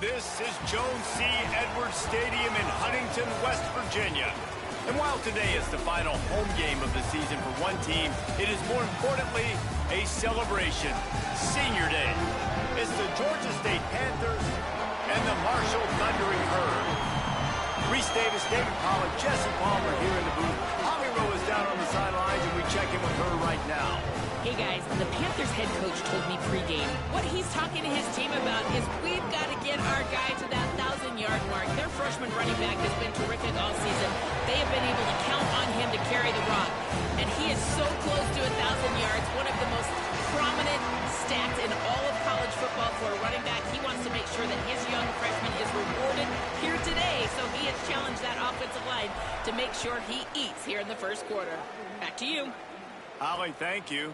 This is Jones C. Edwards Stadium in Huntington, West Virginia. And while today is the final home game of the season for one team, it is more importantly a celebration. Senior Day. It's the Georgia State Panthers and the Marshall Thundering Herd. Reese Davis, David Pollack, Jesse Palmer here in the booth. Holly Rowe is down on the sidelines, and we check in with her right now. Hey guys, the Panthers head coach told me pregame what he's talking to his team about is we've got to get our guy to that 1,000-yard mark. Their freshman running back has been terrific all season. They have been able to count on him to carry the rock. And he is so close to 1,000 yards, one of the most prominent stats in all of college football for a running back. He wants to make sure that his young freshman is rewarded here today, so he has challenged that offensive line to make sure he eats here in the first quarter. Back to you. Holly, thank you.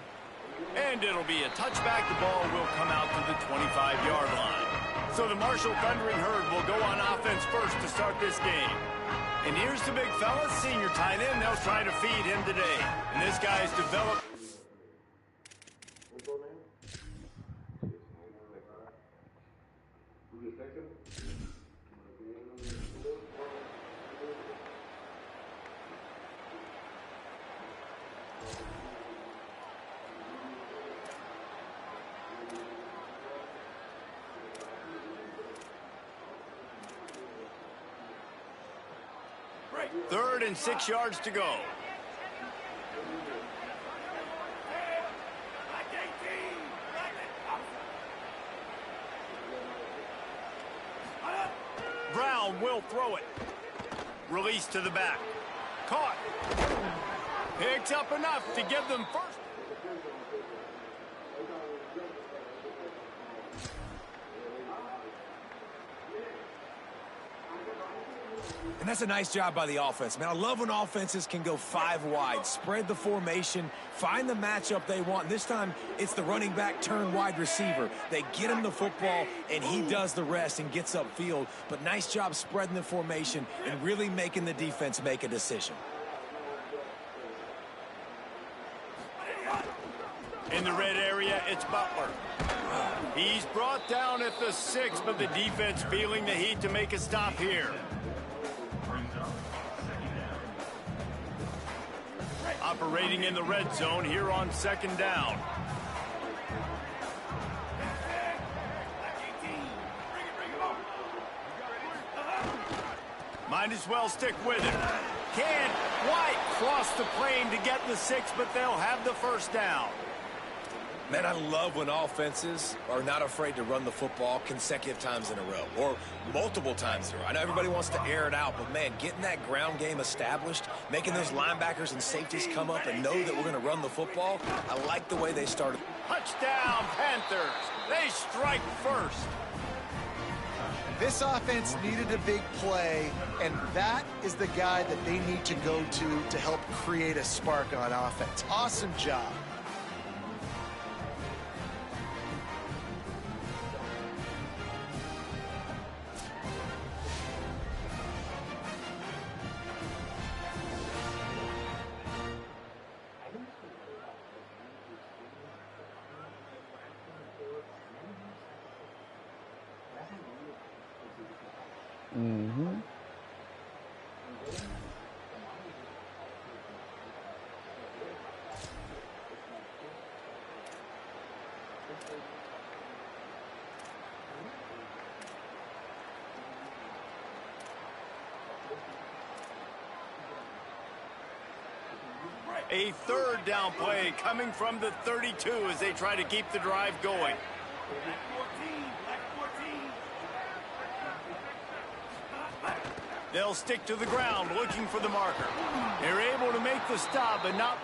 And it'll be a touchback. The ball will come out to the 25-yard line. So the Marshall Thundering Herd will go on offense first to start this game. And here's the big fella, senior tight end. They'll try to feed him today. And this guy's developed. Third and 6 yards to go. Brown will throw it. Release to the back. Caught. Picks up enough to give them first. And that's a nice job by the offense, man. I love when offenses can go 5 wide, spread the formation, find the matchup they want. And this time, it's the running back turn wide receiver. They get him the football, and he does the rest and gets upfield. But nice job spreading the formation and really making the defense make a decision. In the red area, it's Butler. He's brought down at the 6, but the defense feeling the heat to make a stop here. Operating in the red zone here on second down. Might as well stick with it. Can't quite cross the plane to get the 6, but they'll have the first down. Man, I love when offenses are not afraid to run the football consecutive times in a row or multiple times in a row. I know everybody wants to air it out, but, man, getting that ground game established, making those linebackers and safeties come up and know that we're going to run the football, I like the way they started. Touchdown, Panthers. They strike first. This offense needed a big play, and that is the guy that they need to go to help create a spark on offense. Awesome job. A third down play coming from the 32 as they try to keep the drive going. They'll stick to the ground looking for the marker. They're able to make the stop, but not...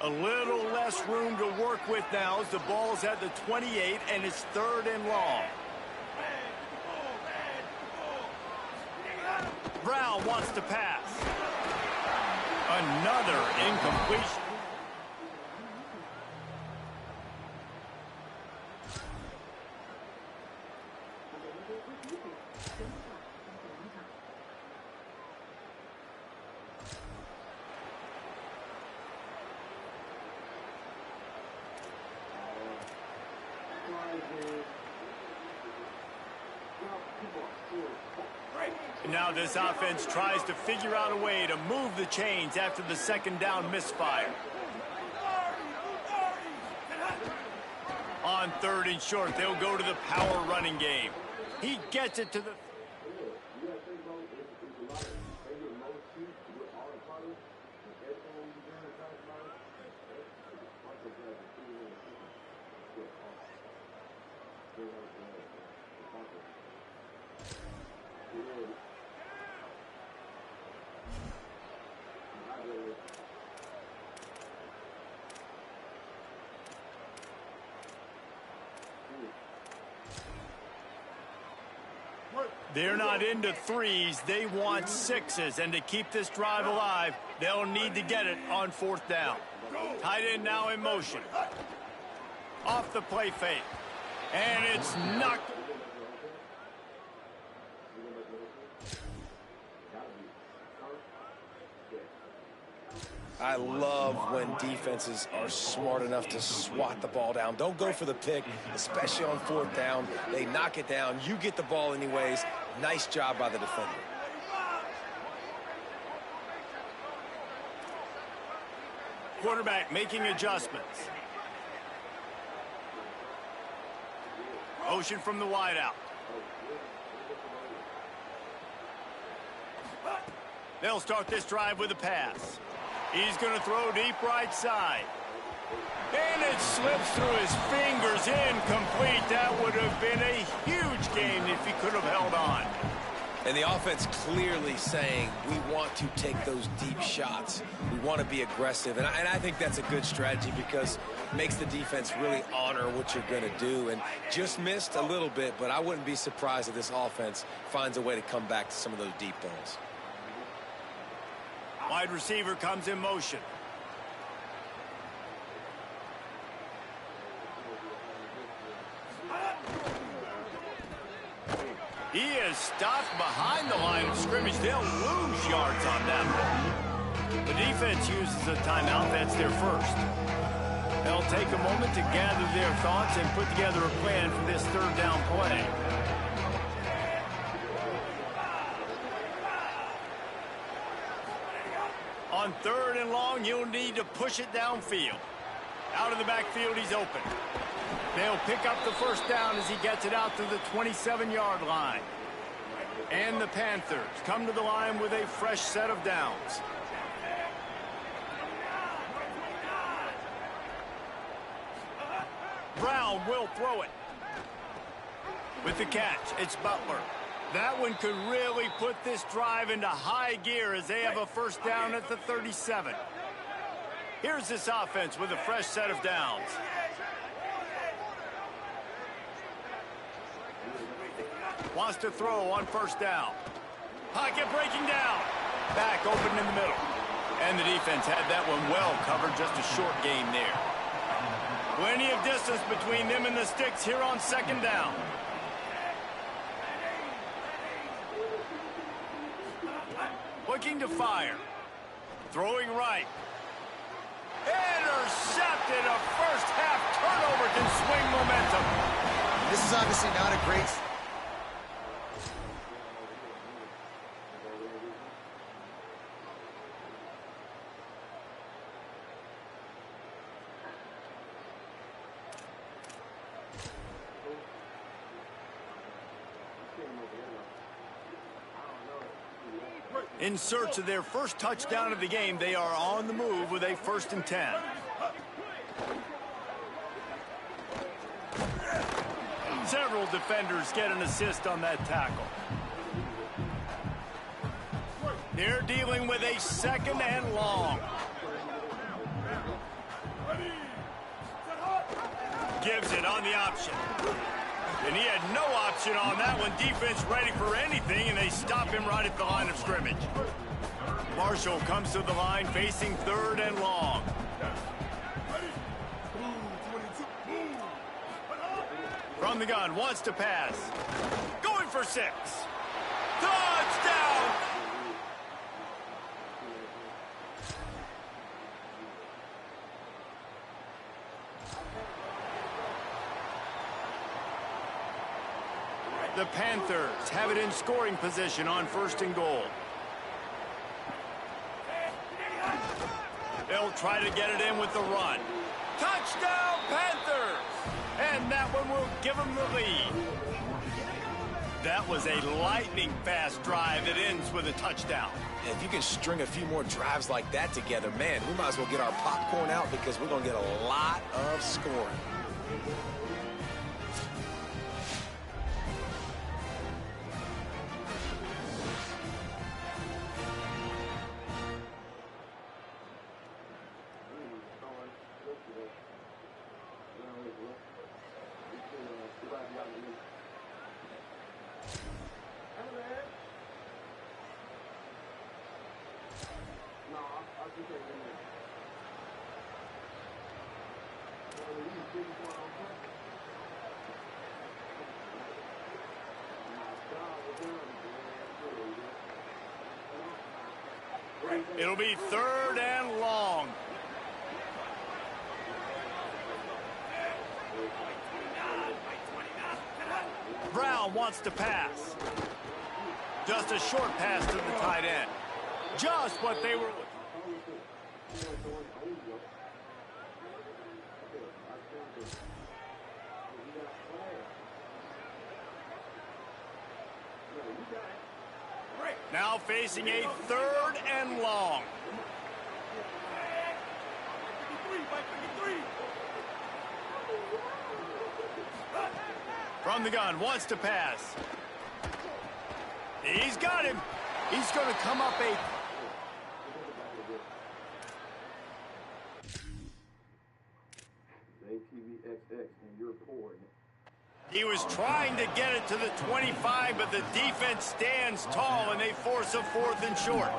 A little less room to work with now as the ball's at the 28 and it's third and long. Brown wants to pass. Another incompletion. Now this offense tries to figure out a way to move the chains after the second down misfire. On third and short, they'll go to the power running game. He gets it to the... They're not into threes, they want sixes, and to keep this drive alive, they'll need to get it on fourth down. Tight end now in motion. Off the play fake, and it's knocked. I love when defenses are smart enough to swat the ball down. Don't go for the pick, especially on fourth down. They knock it down. You get the ball anyways. Nice job by the defender. Quarterback making adjustments. Motion from the wideout. They'll start this drive with a pass. He's going to throw deep right side. And it slips through his fingers, incomplete. That would have been a huge gain if he could have held on. And the offense clearly saying, we want to take those deep shots. We want to be aggressive. And I think that's a good strategy because it makes the defense really honor what you're going to do. And just missed a little bit, but I wouldn't be surprised if this offense finds a way to come back to some of those deep balls. Wide receiver comes in motion. He is stopped behind the line of scrimmage. They'll lose yards on that one. The defense uses a timeout. That's their first. They'll take a moment to gather their thoughts and put together a plan for this third down play. On third and long, you'll need to push it downfield. Out of the backfield, he's open. They'll pick up the first down as he gets it out to the 27-yard line. And the Panthers come to the line with a fresh set of downs. Brown will throw it. With the catch, it's Butler. That one could really put this drive into high gear as they have a first down at the 37. Here's this offense with a fresh set of downs. Wants to throw on first down. Pocket breaking down. Back open in the middle. And the defense had that one well covered, just a short gain there. Plenty of distance between them and the sticks here on second down. Looking to fire. Throwing right. Intercepted. A first half turnover can swing momentum. This is obviously not a great... In search of their first touchdown of the game, they are on the move with a 1st and 10. Several defenders get an assist on that tackle. They're dealing with a 2nd and long. Gives it on the option. And he had no option on that one. Defense ready for anything, and they stop him right at the line of scrimmage. Marshall comes to the line facing 3rd and long. From the gun, wants to pass. Going for 6. Touchdown! The Panthers have it in scoring position on 1st and goal. They'll try to get it in with the run. Touchdown, Panthers! And that one will give them the lead. That was a lightning-fast drive that ends with a touchdown. If you can string a few more drives like that together, man, we might as well get our popcorn out because we're going to get a lot of scoring. It'll be 3rd and long. Brown wants to pass. Just a short pass to the tight end. Just what they were looking for. Now facing a 3rd and long. From the gun, wants to pass. He's got him. He's going to come up a... He was trying to get it to the 25, but the defense stands tall, and they force a 4th and short.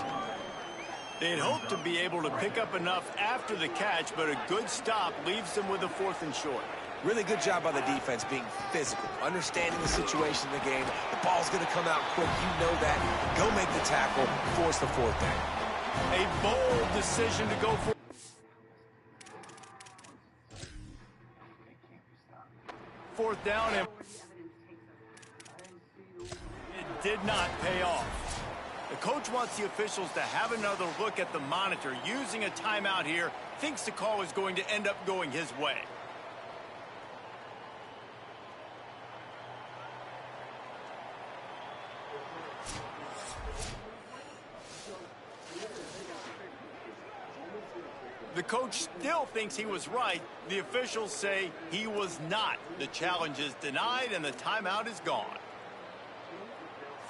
They'd hoped to be able to pick up enough after the catch, but a good stop leaves them with a 4th and short. Really good job by the defense being physical, understanding the situation in the game. The ball's going to come out quick. You know that. Go make the tackle, force the 4th down. A bold decision to go for. 4th down, and it did not pay off. The coach wants the officials to have another look at the monitor. Using a timeout here, thinks the call is going to end up going his way. The coach still thinks he was right. The officials say he was not. The challenge is denied, and the timeout is gone.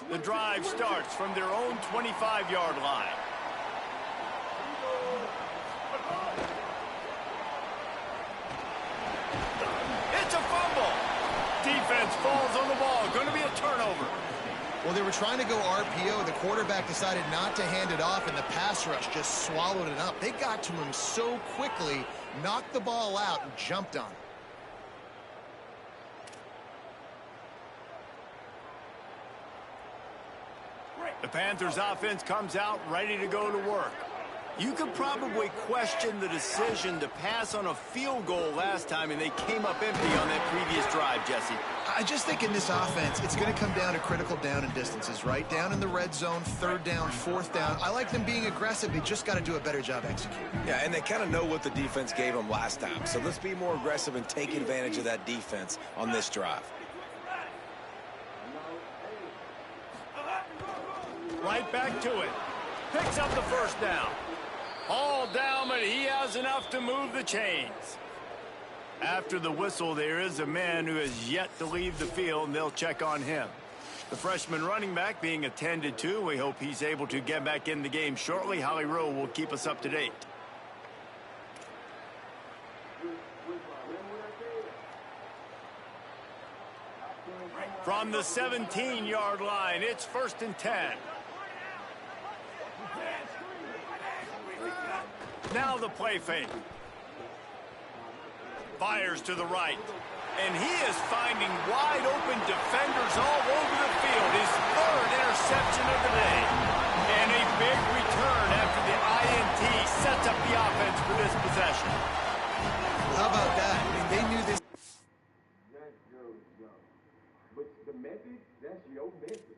The drive starts from their own 25-yard line. It's a fumble. Defense falls on the ball. Going to be a turnover. Well, they were trying to go RPO. The quarterback decided not to hand it off, and the pass rush just swallowed it up. They got to him so quickly, knocked the ball out, and jumped on it. The Panthers offense comes out ready to go to work. You could probably question the decision to pass on a field goal last time, and they came up empty on that previous drive, Jesse. I just think in this offense, it's going to come down to critical down and distances, right? Down in the red zone, 3rd down, 4th down. I like them being aggressive. They just got to do a better job executing. Yeah, and they kind of know what the defense gave them last time. So let's be more aggressive and take advantage of that defense on this drive. Right back to it. Picks up the 1st down. All down, but he has enough to move the chains. After the whistle, there is a man who has yet to leave the field, and they'll check on him. The freshman running back being attended to. We hope he's able to get back in the game shortly. Holly Rowe will keep us up to date. From the 17-yard line, it's 1st and 10. Now the play fake. Fires to the right. And he is finding wide-open defenders all over the field. His third interception of the day. And a big return after the INT sets up the offense for this possession. How about that? I mean, they knew this. That's your job. But the message, that's your message.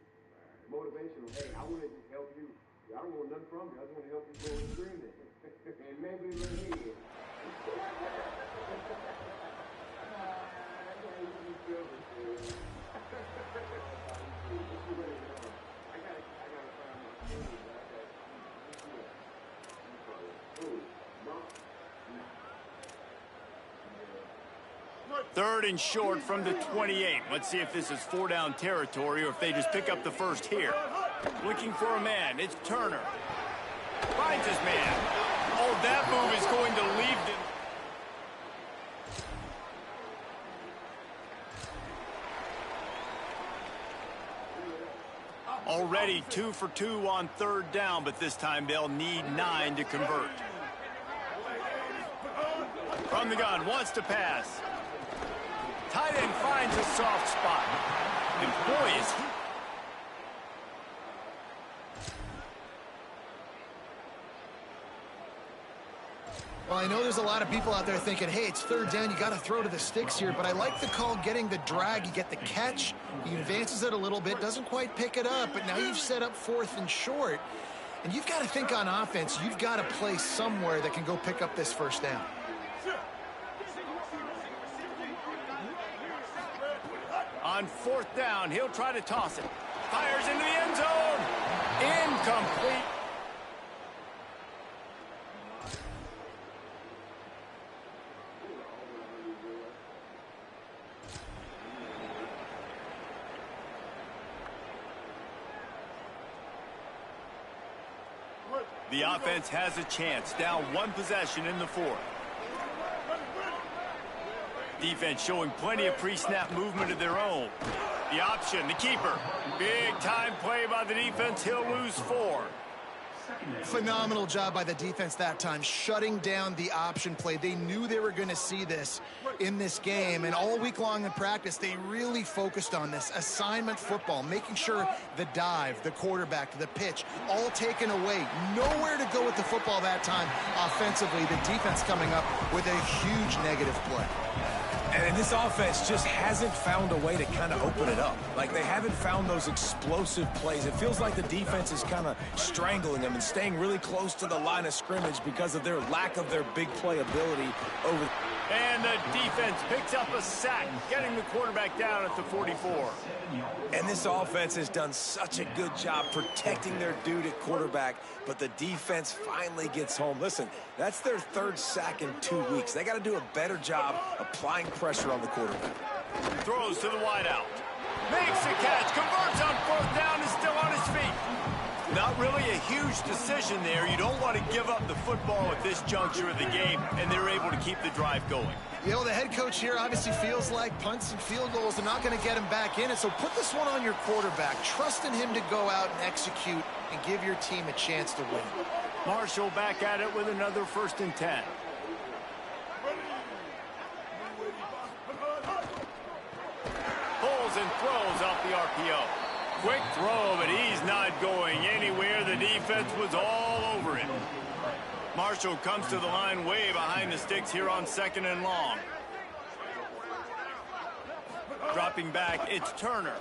Motivational. Hey, I want to just help you. I don't want nothing from you. I just want to help you go and scream it. And maybe a little head. Third and short from the 28. Let's see if this is 4-down territory or if they just pick up the first here. Looking for a man. It's Turner. Finds his man. Oh, that move is going to leave them. Already 2 for 2 on 3rd down, but this time they'll need 9 to convert. From the gun, wants to pass. Tight end finds a soft spot. And boy, is he... Well, I know there's a lot of people out there thinking, hey, it's 3rd down, you got to throw to the sticks here, but I like the call getting the drag. You get the catch, he advances it a little bit, doesn't quite pick it up, but now you've set up 4th and short, and you've got to think on offense, you've got to play somewhere that can go pick up this 1st down. On 4th down, he'll try to toss it. Fires into the end zone. Incomplete. The offense has a chance, down 1 possession in the 4th. Defense showing plenty of pre-snap movement of their own. The option, the keeper. Big time play by the defense. He'll lose 4. Phenomenal job by the defense that time, shutting down the option play. They knew they were going to see this in this game, and all week long in practice, they really focused on this assignment football, making sure the dive, the quarterback, the pitch, all taken away. Nowhere to go with the football that time offensively. The defense coming up with a huge negative play. And this offense just hasn't found a way to kind of open it up. Like, they haven't found those explosive plays. It feels like the defense is kind of strangling them and staying really close to the line of scrimmage because of their lack of their big play ability over. And the defense picks up a sack, getting the quarterback down at the 44. And this offense has done such a good job protecting their dude at quarterback, but the defense finally gets home. Listen, that's their 3rd sack in 2 weeks. They got to do a better job applying pressure on the quarterback. Throws to the wideout. Makes the catch, converts on 4th down, is still on his feet. Not really a huge decision there. You don't want to give up the football at this juncture of the game, and they're able to keep the drive going. You know, the head coach here obviously feels like punts and field goals are not going to get him back in it, so put this one on your quarterback. Trust in him to go out and execute and give your team a chance to win. Marshall back at it with another 1st and 10. Pulls and throws off the RPO. Quick throw, but he's not going anywhere. The defense was all over him. Marshall comes to the line way behind the sticks here on 2nd and long. Dropping back, it's Turner.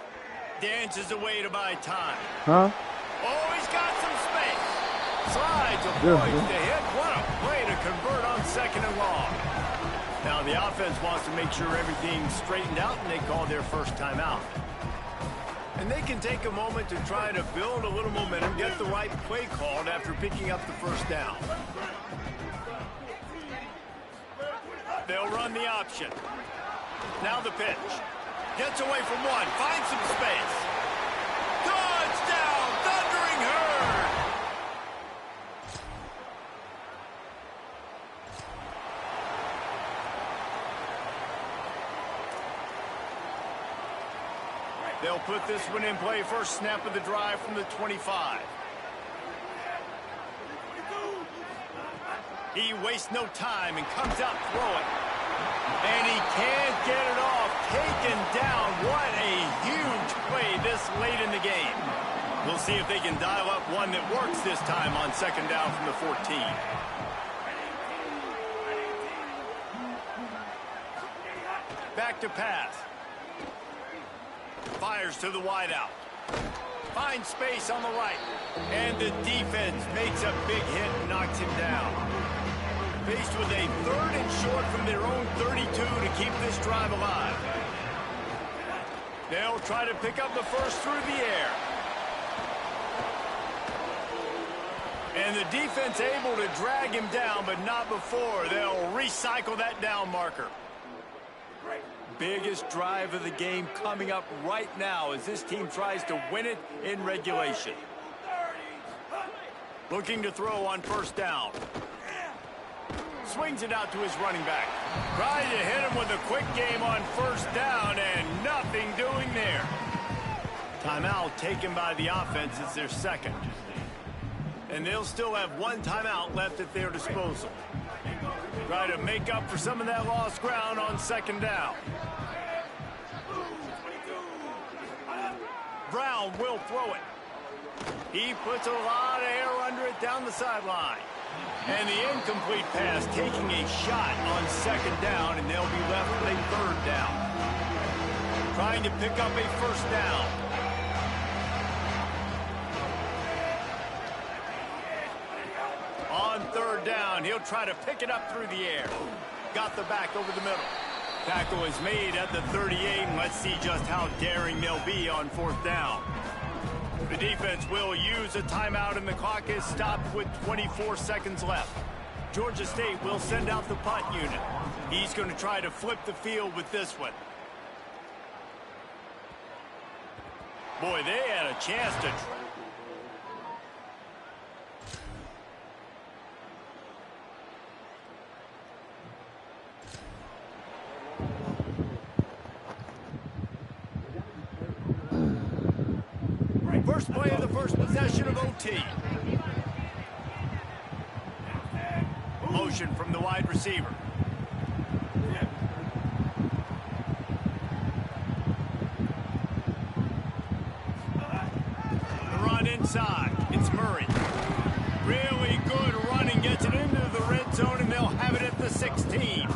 Dances away to buy time. Oh, he's got some space. Slides, avoids the hit. What a play to convert on 2nd and long. Now the offense wants to make sure everything's straightened out, and they call their first timeout. And they can take a moment to try to build a little momentum, get the right play called after picking up the 1st down. They'll run the option. Now the pitch. Gets away from 1, finds some space. Touchdown, Thundering Herd! They'll put this one in play. First snap of the drive from the 25. He wastes no time and comes out throwing. And he can't get it off. They'll see if they can dial up one that works this time on second down from the 14. Back to pass. Fires to the wideout. Finds space on the right. And the defense makes a big hit and knocks him down. Faced with a 3rd and short from their own 32 to keep this drive alive. They'll try to pick up the first through the air. And the defense able to drag him down, but not before. They'll recycle that down marker. Biggest drive of the game coming up right now as this team tries to win it in regulation. Looking to throw on first down. Swings it out to his running back. Trying to hit him with a quick game on first down, and nothing doing there. Timeout taken by the offense. It's their second. And they'll still have one timeout left at their disposal. Try to make up for some of that lost ground on second down. Brown will throw it. He puts a lot of air under it down the sideline. And the incomplete pass taking a shot on second down, and they'll be left with a 3rd down. Trying to pick up a first down. On 3rd down, he'll try to pick it up through the air. Got the back over the middle. Tackle is made at the 38, and let's see just how daring they'll be on 4th down. The defense will use a timeout, and the clock is stopped with 24 seconds left. Georgia State will send out the punt unit. He's going to try to flip the field with this one. Boy, they had a chance to... First play of the first possession of OT. Motion from the wide receiver. The run inside. It's Murray. Really good running. Gets it into the red zone, and they'll have it at the 16.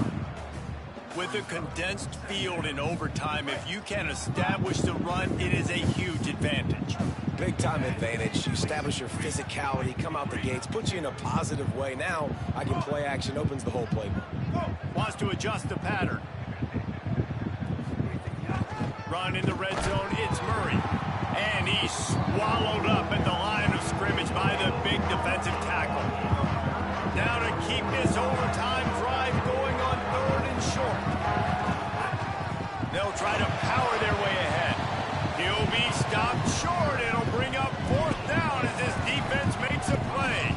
With a condensed field in overtime, if you can establish the run, it is a huge advantage. Big-time advantage. You establish your physicality, come out the gates, put you in a positive way. Now, I can play action, opens the whole playbook. Wants to adjust the pattern. Run in the red zone, it's Murray. And he's swallowed up at the line of scrimmage by the big defensive tackle. Now to keep this overtime drive going on 3rd and short. They'll try to power their way ahead. He'll be stopped short. It'll bring up 4th down as this defense makes a play.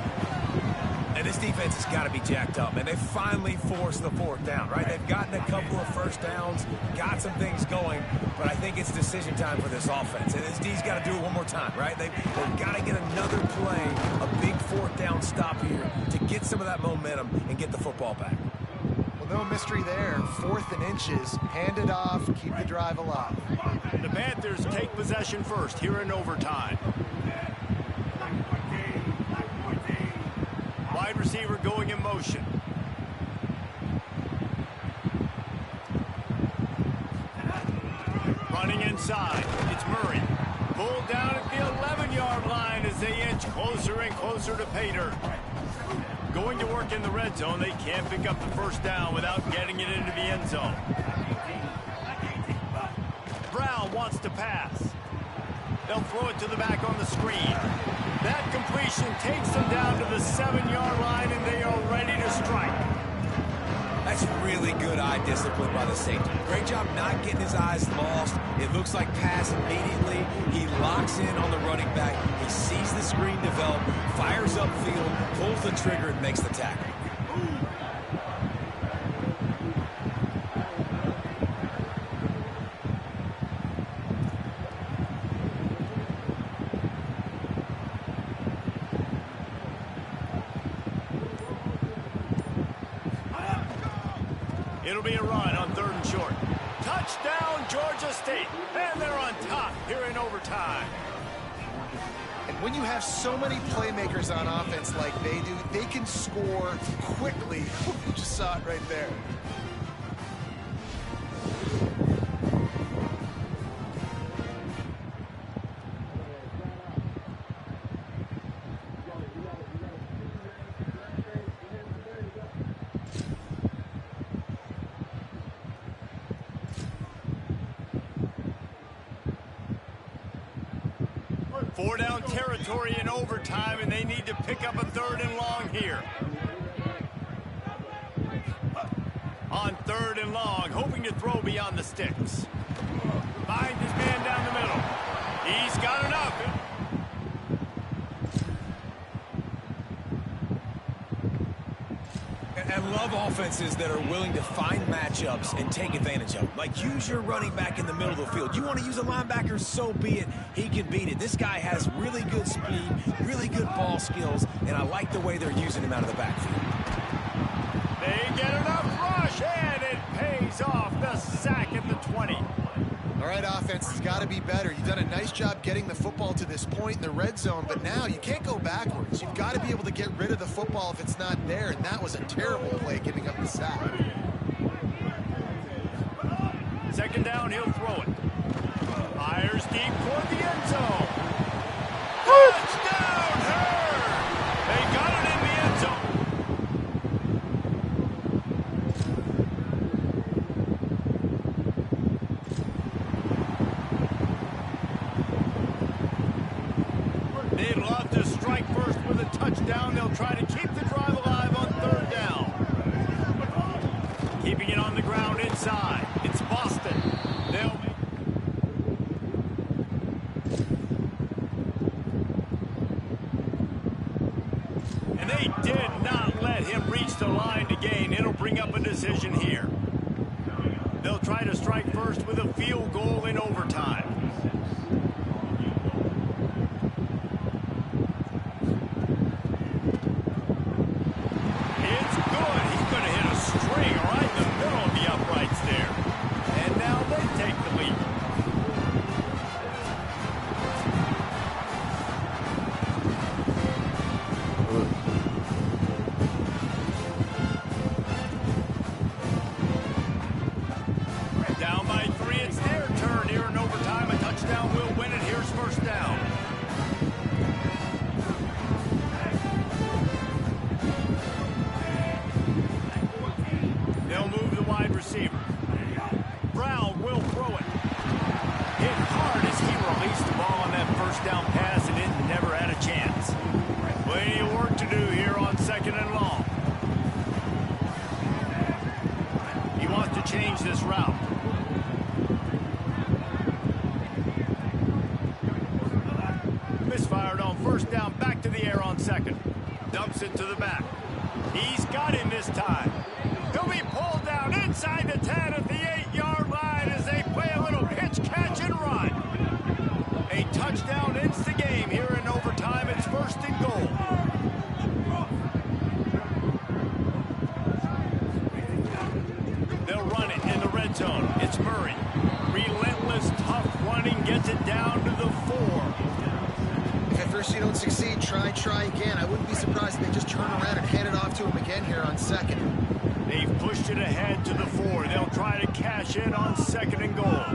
And this defense has got to be jacked up, and they finally forced the 4th down, right? They've gotten a couple of first downs, got some things going, but I think it's decision time for this offense. And this D's got to do it one more time, right? They've got to get another play, a big 4th down stop here to get some of that momentum and get the football back. Well, no mystery there. 4th and inches. Hand it off. Keep the drive alive. The Panthers take possession first here in overtime. Wide receiver going in motion. Running inside. It's Murray. Pulled down at the 11-yard line as they inch closer and closer to pay dirt. Going to work in the red zone. They can't pick up the first down without getting it into the end zone. Brown wants to pass. They'll throw it to the back on the screen. That completion takes them down to the 7-yard line, and they are ready to strike. That's really good eye discipline by the safety. Great job not getting his eyes lost. It looks like pass immediately. He locks in on the running back. He sees the screen develop, fires upfield, pulls the trigger, and makes the tackle. It'll be a run on 3rd and short. Touchdown, Georgia State. And they're on top here in overtime. And when you have so many playmakers on offense like they do, they can score quickly. You just saw it right there. Four down territory in overtime, and they need to pick up a 3rd and long here. On 3rd and long, hoping to throw beyond the sticks. Finds his man down the middle. He's got enough. And love offenses that are willing to find matchups and take advantage of them. Like, use your running back in the middle of the field. You want to use a linebacker, so be it. He can beat it. This guy has really good speed, really good ball skills, and I like the way they're using him out of the backfield. They get enough rush, and it pays off. The sack at the 20. All right, offense has got to be better. You've done a nice job getting the football to this point in the red zone, but now you can't go backwards. You've got to be able to get rid of the football if it's not there, and that was a terrible play giving up the sack. 2nd down, he'll throw it. Fires deep toward the end zone. Touchdown, Hurd! They got it in the end zone. They'd love to strike first with a touchdown. They'll try to keep the drive alive on 3rd down. Keeping it on the ground inside. It's Boston. They'll make... And they did not let him reach the line to gain. It'll bring up a decision here. They'll try to strike first with a field goal in overtime. It's good. He's going to hit a string right in the middle of the uprights there. And now they take the lead. Down by 3, it's their turn here in overtime. A touchdown will win it. Here's 1st down. They'll move the wide receiver. Brown will throw it. Hit hard as he released the ball on that 1st down pass, and it never had a chance. Plenty of work to do here on 2nd and long. He wants to change this route. Misfired on 1st down, back to the air on 2nd. Dumps it to the back. He's got him this time. He'll be pulled down inside the 10 at the 8-yard line as they play a little pitch, catch, and run. A touchdown ends the game here in overtime. It's 1st and goal. They'll run it in the red zone. It's Murray. Relentless, tough running, gets it down to the 4. If at first you don't succeed, try again. I wouldn't be surprised if they just turn around and hand it off to him again here on 2nd. They've pushed it ahead to the 4. They'll try to cash in on 2nd and goal.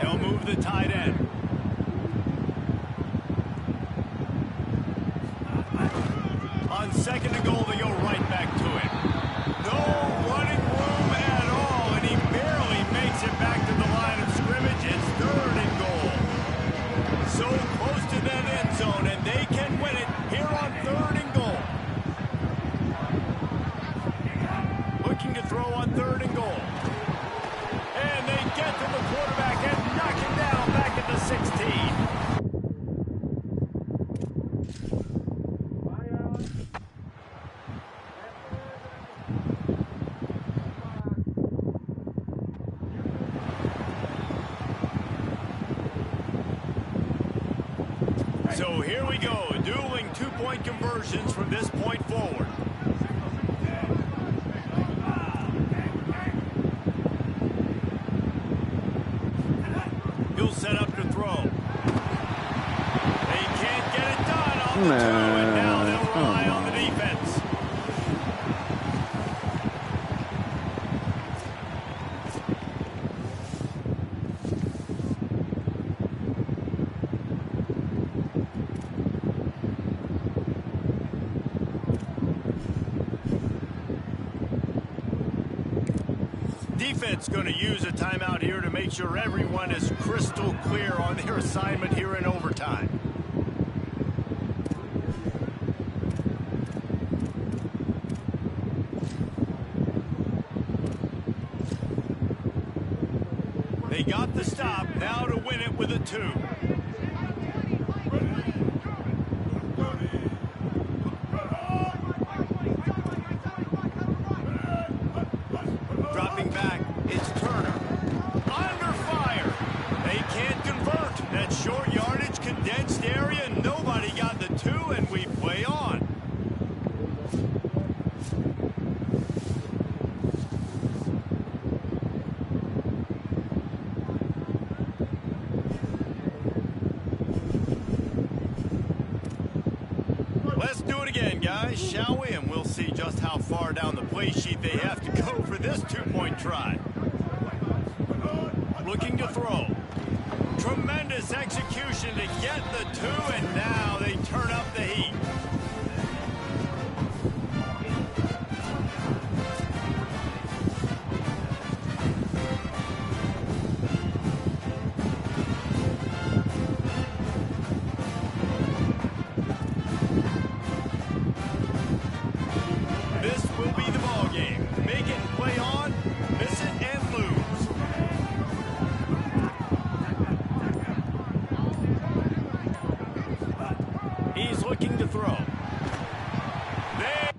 They'll move the tight end. On 2nd and goal, they go right back to it. No running room at all, and he barely makes it back to the line of scrimmage. It's 3rd and goal. So close to that end zone, and they can win it here on 3rd and goal. Looking to throw on 3rd and goal. And they get to the quarterback and knock him down back at the 16. So here we go, dueling 2-point conversions from this point forward. He'll set up to throw. And now they'll rely on the defense. Defense going to use a timeout here to make sure everyone is crystal clear on their assignment here in overtime. They got the stop, now to win it with a 2. Dropping back, it's Turner. Under fire. They can't convert. That short yardage, condensed area, nobody got the 2, and we play on. Let's do it again, guys, shall we? And we'll see just how far down the play sheet they have to go for this 2-point try. Looking to throw. Tremendous execution to get the 2, and now they turn up the heat. This will be the ball game. Make it and play on, miss it and lose. He's looking to throw. There.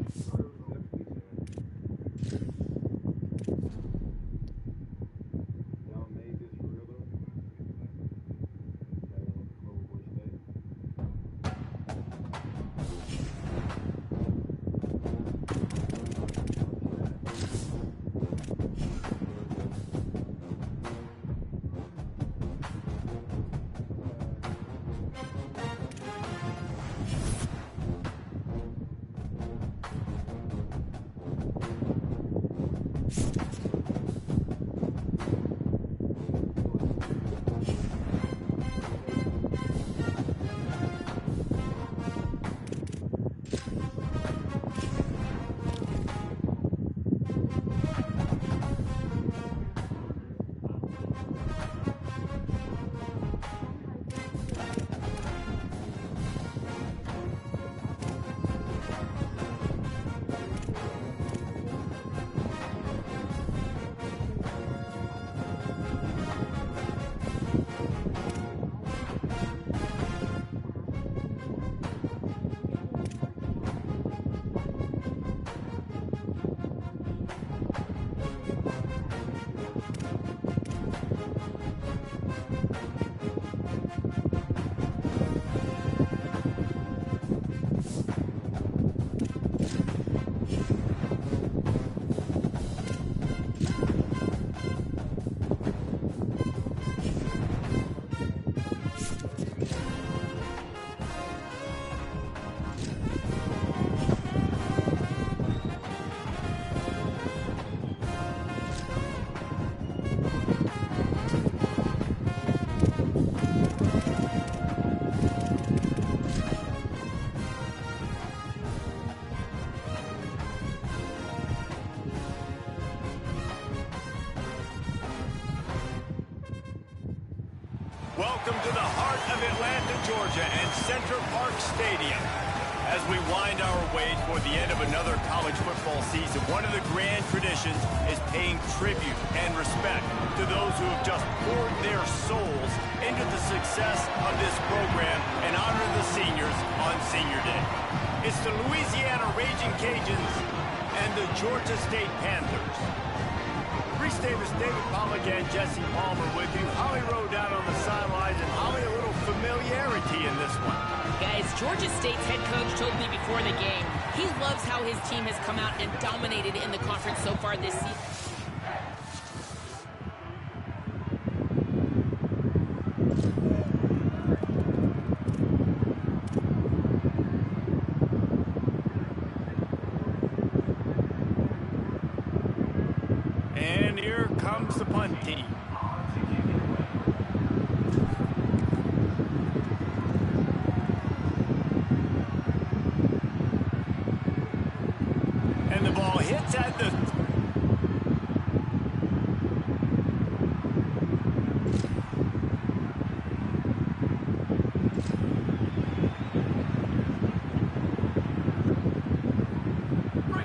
Welcome to the heart of Atlanta, Georgia, and Center Park Stadium. As we wind our way toward the end of another college football season, one of the grand traditions is paying tribute and respect to those who have just poured their souls into the success of this program and honor the seniors on Senior Day. It's the Louisiana Raging Cajuns and the Georgia State Panthers. Reese Davis, David Pollack, and Jesse Palmer with you. Holly Rowe down on the sidelines, and Holly, a little familiarity in this one. Guys, Georgia State's head coach told me before the game he loves how his team has come out and dominated in the conference so far this season. comes the punt team. And the ball hits at the...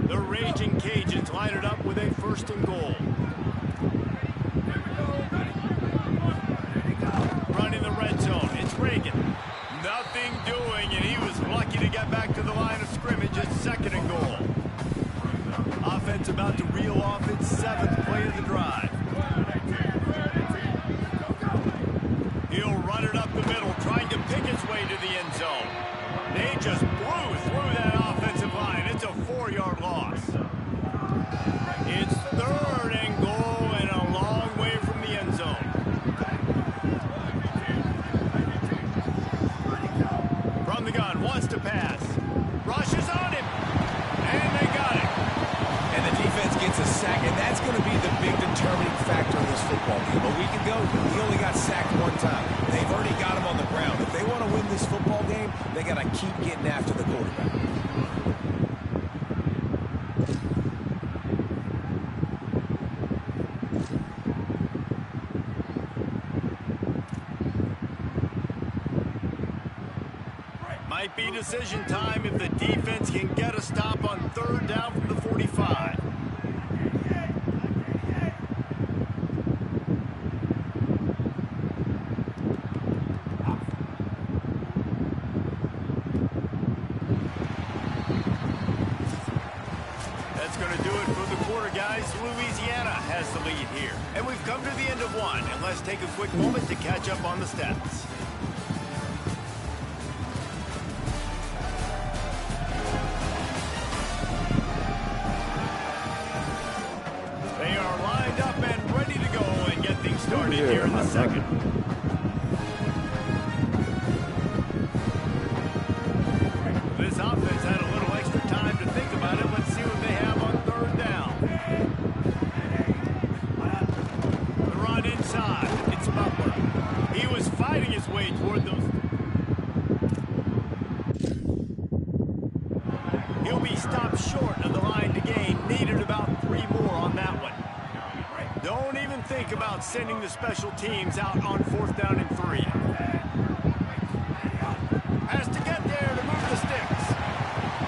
The Raging Cajuns line it up with a 1st and goal. Running the red zone. It's Reagan. Nothing doing, and he was lucky to get back to the line of scrimmage at 2nd and goal. Offense about to reel off its 7th play of the drive. He'll run it up the middle, trying to pick its way to the end zone. They just blew through that offensive line. It's a 4-yard loss. It's 3rd and goal and a long way from the end zone. From the gun, wants to pass. Rushes on him. And they got it. And the defense gets a sack, and that's going to be the big determining factor in this football game. A week ago, he only got sacked 1 time. They've already got him on the ground. If they want to win this football game, they got to keep getting after the quarterback. Might be decision time if the defense can get a stop on 3rd down from the 45. That's going to do it for the quarter, guys. Louisiana has the lead here. And we've come to the end of 1, and let's take a quick moment to catch up on the stats. They are lined up and ready to go and get things started here in the 2nd. This offense had a little extra time to think about it. Let's see what they have on 3rd down. The run inside. It's Butler. He was fighting his way toward those. He'll be stopped short of the line to gain. Needed about 3 more on that one. Don't even think about sending the special teams out on 4th down and 3. Has to get there to move the sticks.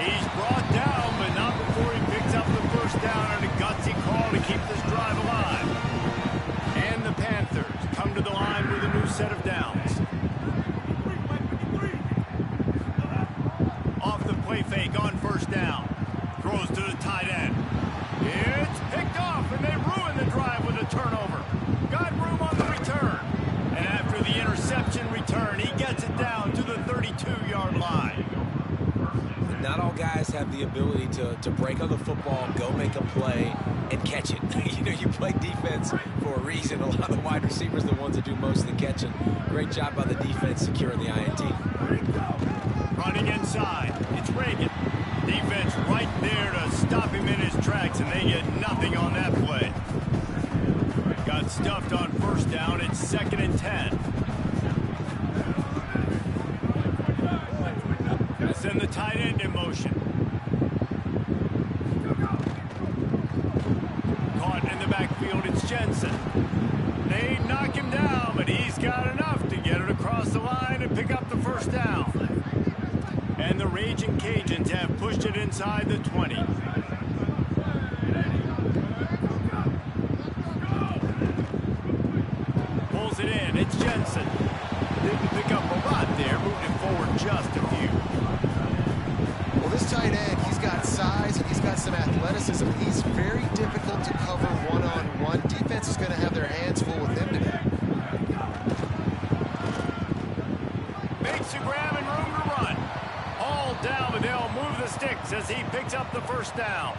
He's brought down, but not before he picks up the 1st down on a gutsy call to keep this drive alive. And the Panthers come to the line with a new set of downs. Off the play fake on 1st down. Throws to the tight end. It's picked off, and they ruin the drive with a turnover. Got room on the return. And after the interception return, he gets it down to the 32-yard line. Not all guys have the ability to break on the football, go make a play, and catch it. You know, you play defense for a reason. A lot of the wide receivers are the ones that do most of the catching. Great job by the defense securing the INT. Running inside. It's Reagan. Defense right there to stop him in his tracks, and they get nothing on that play. Got stuffed on 1st down. It's 2nd and 10. Gonna send the tight end in motion. Caught in the backfield. It's Jensen. They knock him down, but he's got enough to get it across the line and pick up the 1st down. And the Raging Cajuns have pushed it inside the 20. Pulls it in. It's Jensen. Didn't pick up a lot there. Moved it forward just a few. Well, this tight end, he's got size and he's got some athleticism. He's very difficult to cover one-on-one. Defense is going to have their hands full with him today. Makes a grab and room to run. All down, but they'll move the sticks as he picks up the 1st down.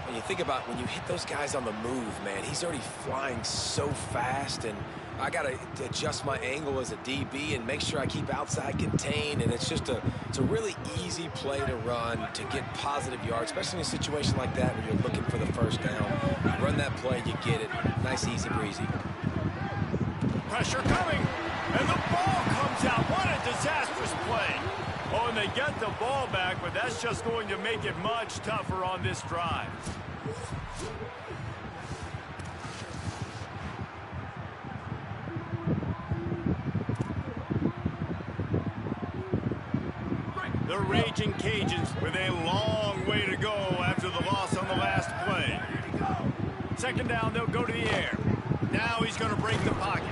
When you think about when you hit those guys on the move, man, he's already flying so fast, and I got to adjust my angle as a DB and make sure I keep outside contained, and it's a really easy play to run to get positive yards, especially in a situation like that where you're looking for the first down. You run that play, you get it. Nice, easy breezy. Pressure coming, and the ball comes out. What a disastrous play. Oh, and they get the ball back, but that's just going to make it much tougher on this drive. The Raging Cajuns with a long way to go after the loss on the last play. Second down, they'll go to the air. Now he's going to break the pocket.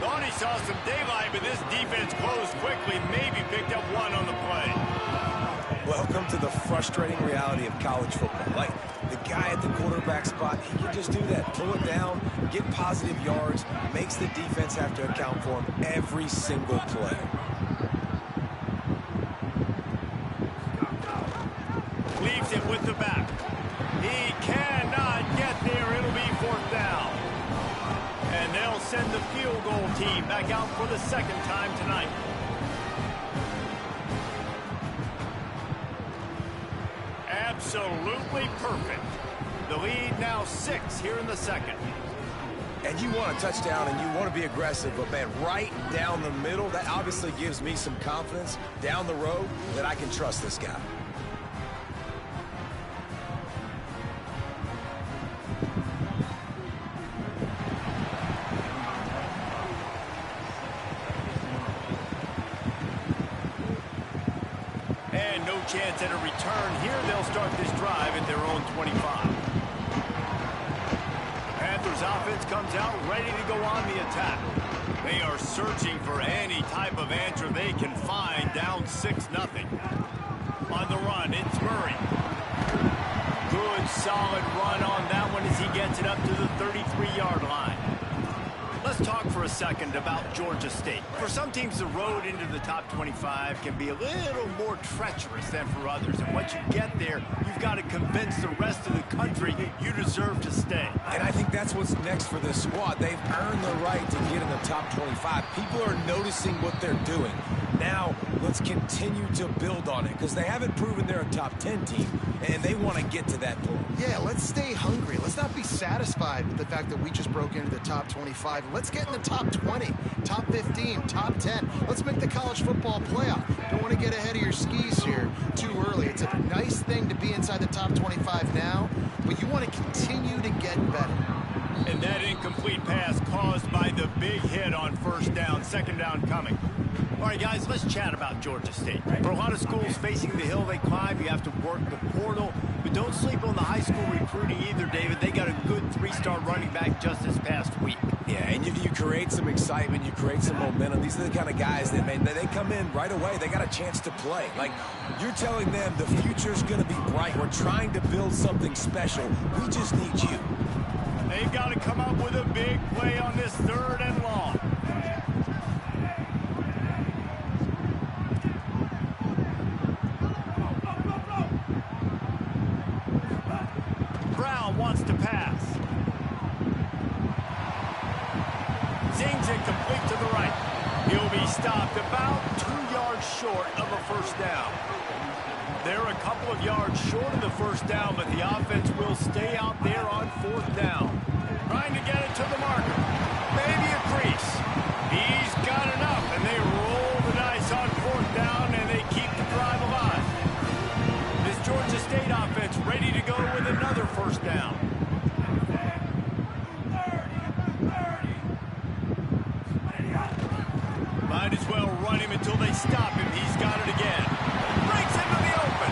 Thought he saw some daylight, but this defense closed quickly, maybe picked up one on the play. Welcome to the frustrating reality of college football. Like, the guy at the quarterback spot, he can just do that. Pull it down, get positive yards, makes the defense have to account for him every single play. Leaves it with the back. He cannot get there. It'll be fourth down. And they'll send the field goal team back out for the second time tonight. Absolutely perfect. The lead now 6 here in the second. And you want a touchdown and you want to be aggressive, but man, right down the middle, that obviously gives me some confidence down the road that I can trust this guy. And no chance at a return here. They'll start this drive at their own 25. Panthers offense comes out ready to go on the attack. They are searching for any type of answer they can find, down 6-0. On the run, it's Murray. Good, solid run on that one as he gets it up to the 33-yard line. Let's talk for a second about Georgia State. For some teams, the road into the top 25 can be a little more treacherous than for others. And once you get there, you've got to convince the rest of the country you deserve to stay. And I think that's what's next for this squad. They've earned the right to get in the top 25. People are noticing what they're doing. Now, let's continue to build on it because they haven't proven they're a top 10 team, and they want to get to that point. Yeah, let's stay hungry. Let's not be satisfied with the fact that we just broke into the top 25. Let's get in the top 20, top 15, top 10. Let's make the college football playoff. Don't want to get ahead of your skis here too early. It's a nice thing to be inside the top 25 now, but you want to continue to get better. And that incomplete pass caused by the big hit on first down, second down coming. All right, guys, let's chat about Georgia State. For a lot of schools facing the hill they climb, you have to work the portal. But don't sleep on the high school recruiting either, David. They got a good 3-star running back just this past week. Yeah, and you create some excitement, you create some momentum. These are the kind of guys that, man, they come in right away. They got a chance to play. Like, you're telling them the future's going to be bright. We're trying to build something special. We just need you. They've got to come up with a big play on this 3rd and long. Brown wants to pass. Zings it complete to the right. He'll be stopped about 2 yards short of a first down. They're a couple of yards short of the first down, but the offense will stay out there on 4th down. Trying to get it to the marker. Maybe a crease. He's got enough, and they roll the dice on 4th down, and they keep the drive alive. This Georgia State offense ready to go with another first down. Might as well run him until they stop him. He's got it again. Breaks into the open.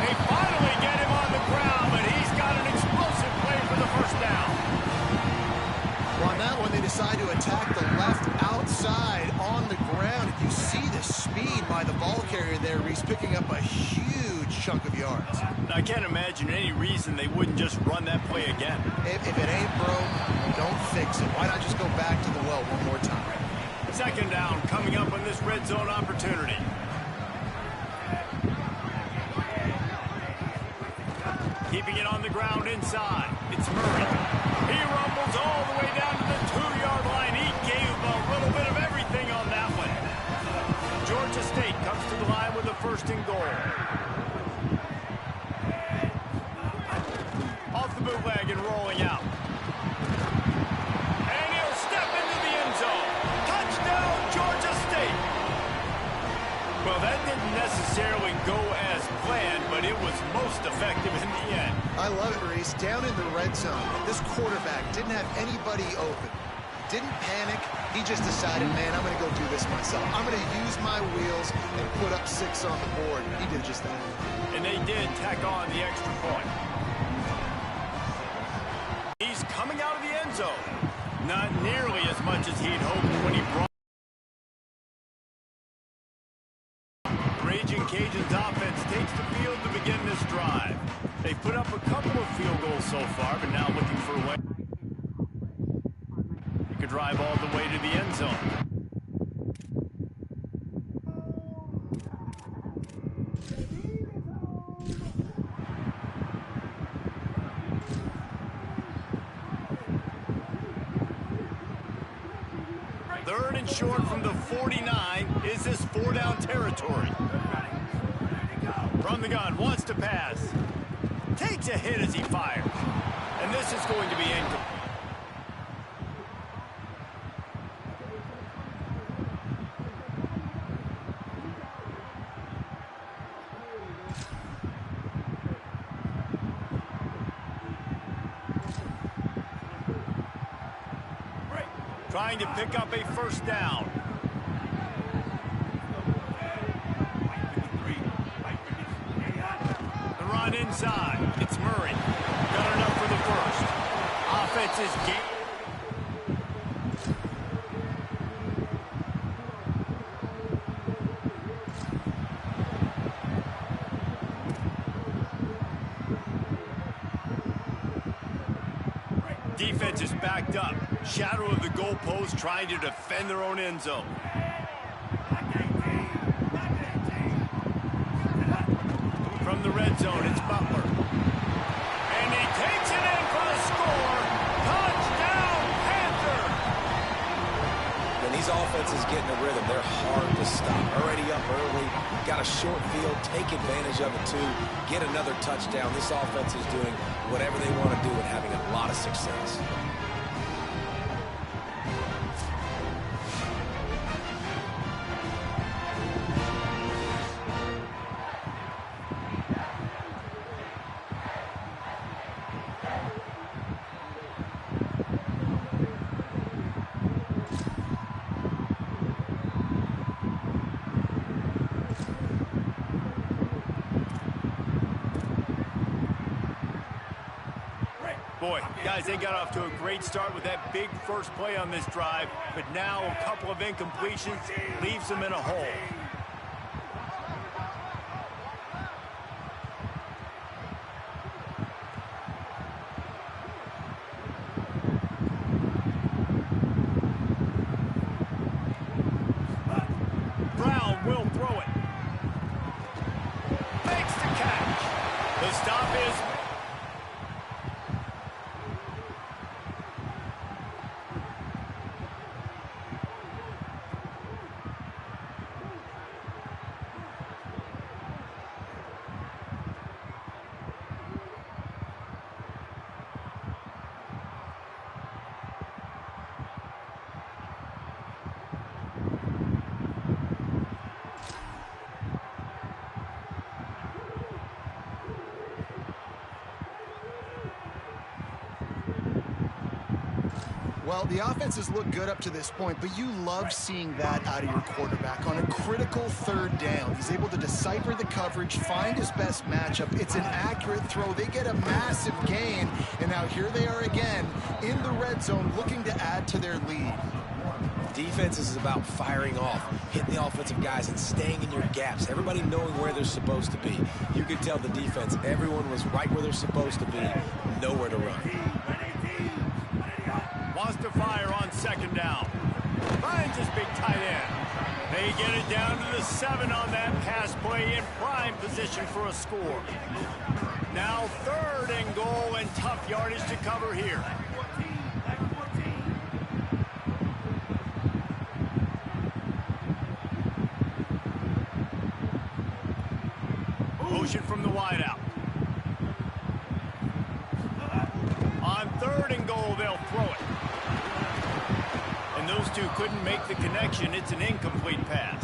They finally get him on the ground, but he's got an explosive play for the first down. Well, on that one, they decide to attack the left outside on the ground. You see the speed by the ball carrier there. He's picking up a huge chunk of yards. I can't imagine any reason they wouldn't just run that play again. If it ain't broke, don't fix it. Why not just go back to the well one more time? Second down coming up on this red zone opportunity. Keeping it on the ground inside. It's Murray. He rumbles all the way down to the 2-yard line. He gave most effective in the end. I love it, Reese. Down in the red zone, this quarterback didn't have anybody open. Didn't panic. He just decided, man, I'm going to go do this myself. I'm going to use my wheels and put up 6 on the board. He did just that. And they did tack on the extra point. He's coming out of the end zone. Not nearly as much as he'd hoped when he brought Raging Cajuns offense takes the field to begin this drive. They've put up a couple of field goals so far, but now looking for a way. He could drive all the way to the end zone. Third and short from the 49. Is this 4-down territory? From the gun, wants to pass. Takes a hit as he fires. And this is going to be incomplete. Trying to pick up a first down. The run inside. It's Murray. Got enough for the first. Offense is game. Defense is backed up. Shadow of the goalpost trying to defend their own end zone. From the red zone, it's Butler. And he takes it in for the score. Touchdown, Panther! When these offenses get in a rhythm, they're hard to stop. Already up early, got a short field, take advantage of it too, get another touchdown. This offense is doing whatever they want to do and having a lot of success. Boy, guys, they got off to a great start with that big first play on this drive, but now a couple of incompletions leaves them in a hole. Brown will throw it. Makes the catch. The stop is Well, the offenses look good up to this point, but you love seeing that out of your quarterback. On a critical third down, he's able to decipher the coverage, find his best matchup. It's an accurate throw. They get a massive gain, and now here they are again in the red zone looking to add to their lead. Defense is about firing off, hitting the offensive guys and staying in your gaps. Everybody knowing where they're supposed to be. You could tell the defense, everyone was right where they're supposed to be, nowhere to run. Wants to fire on second down. Finds his big tight end. They get it down to the 7 on that pass play in prime position for a score. Now 3rd and goal and tough yardage to cover here. Motion from the wideout. On 3rd and goal, they'll throw it. And those two couldn't make the connection. It's an incomplete pass.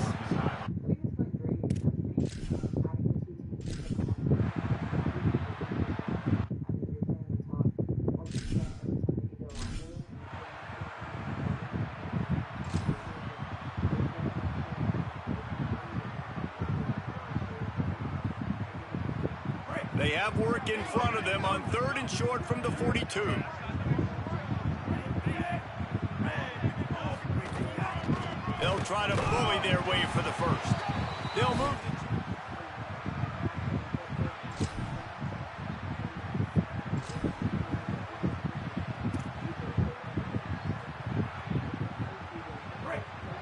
They have work in front of them on 3rd and short from the 42. They'll try to bully their way for the first. They'll move.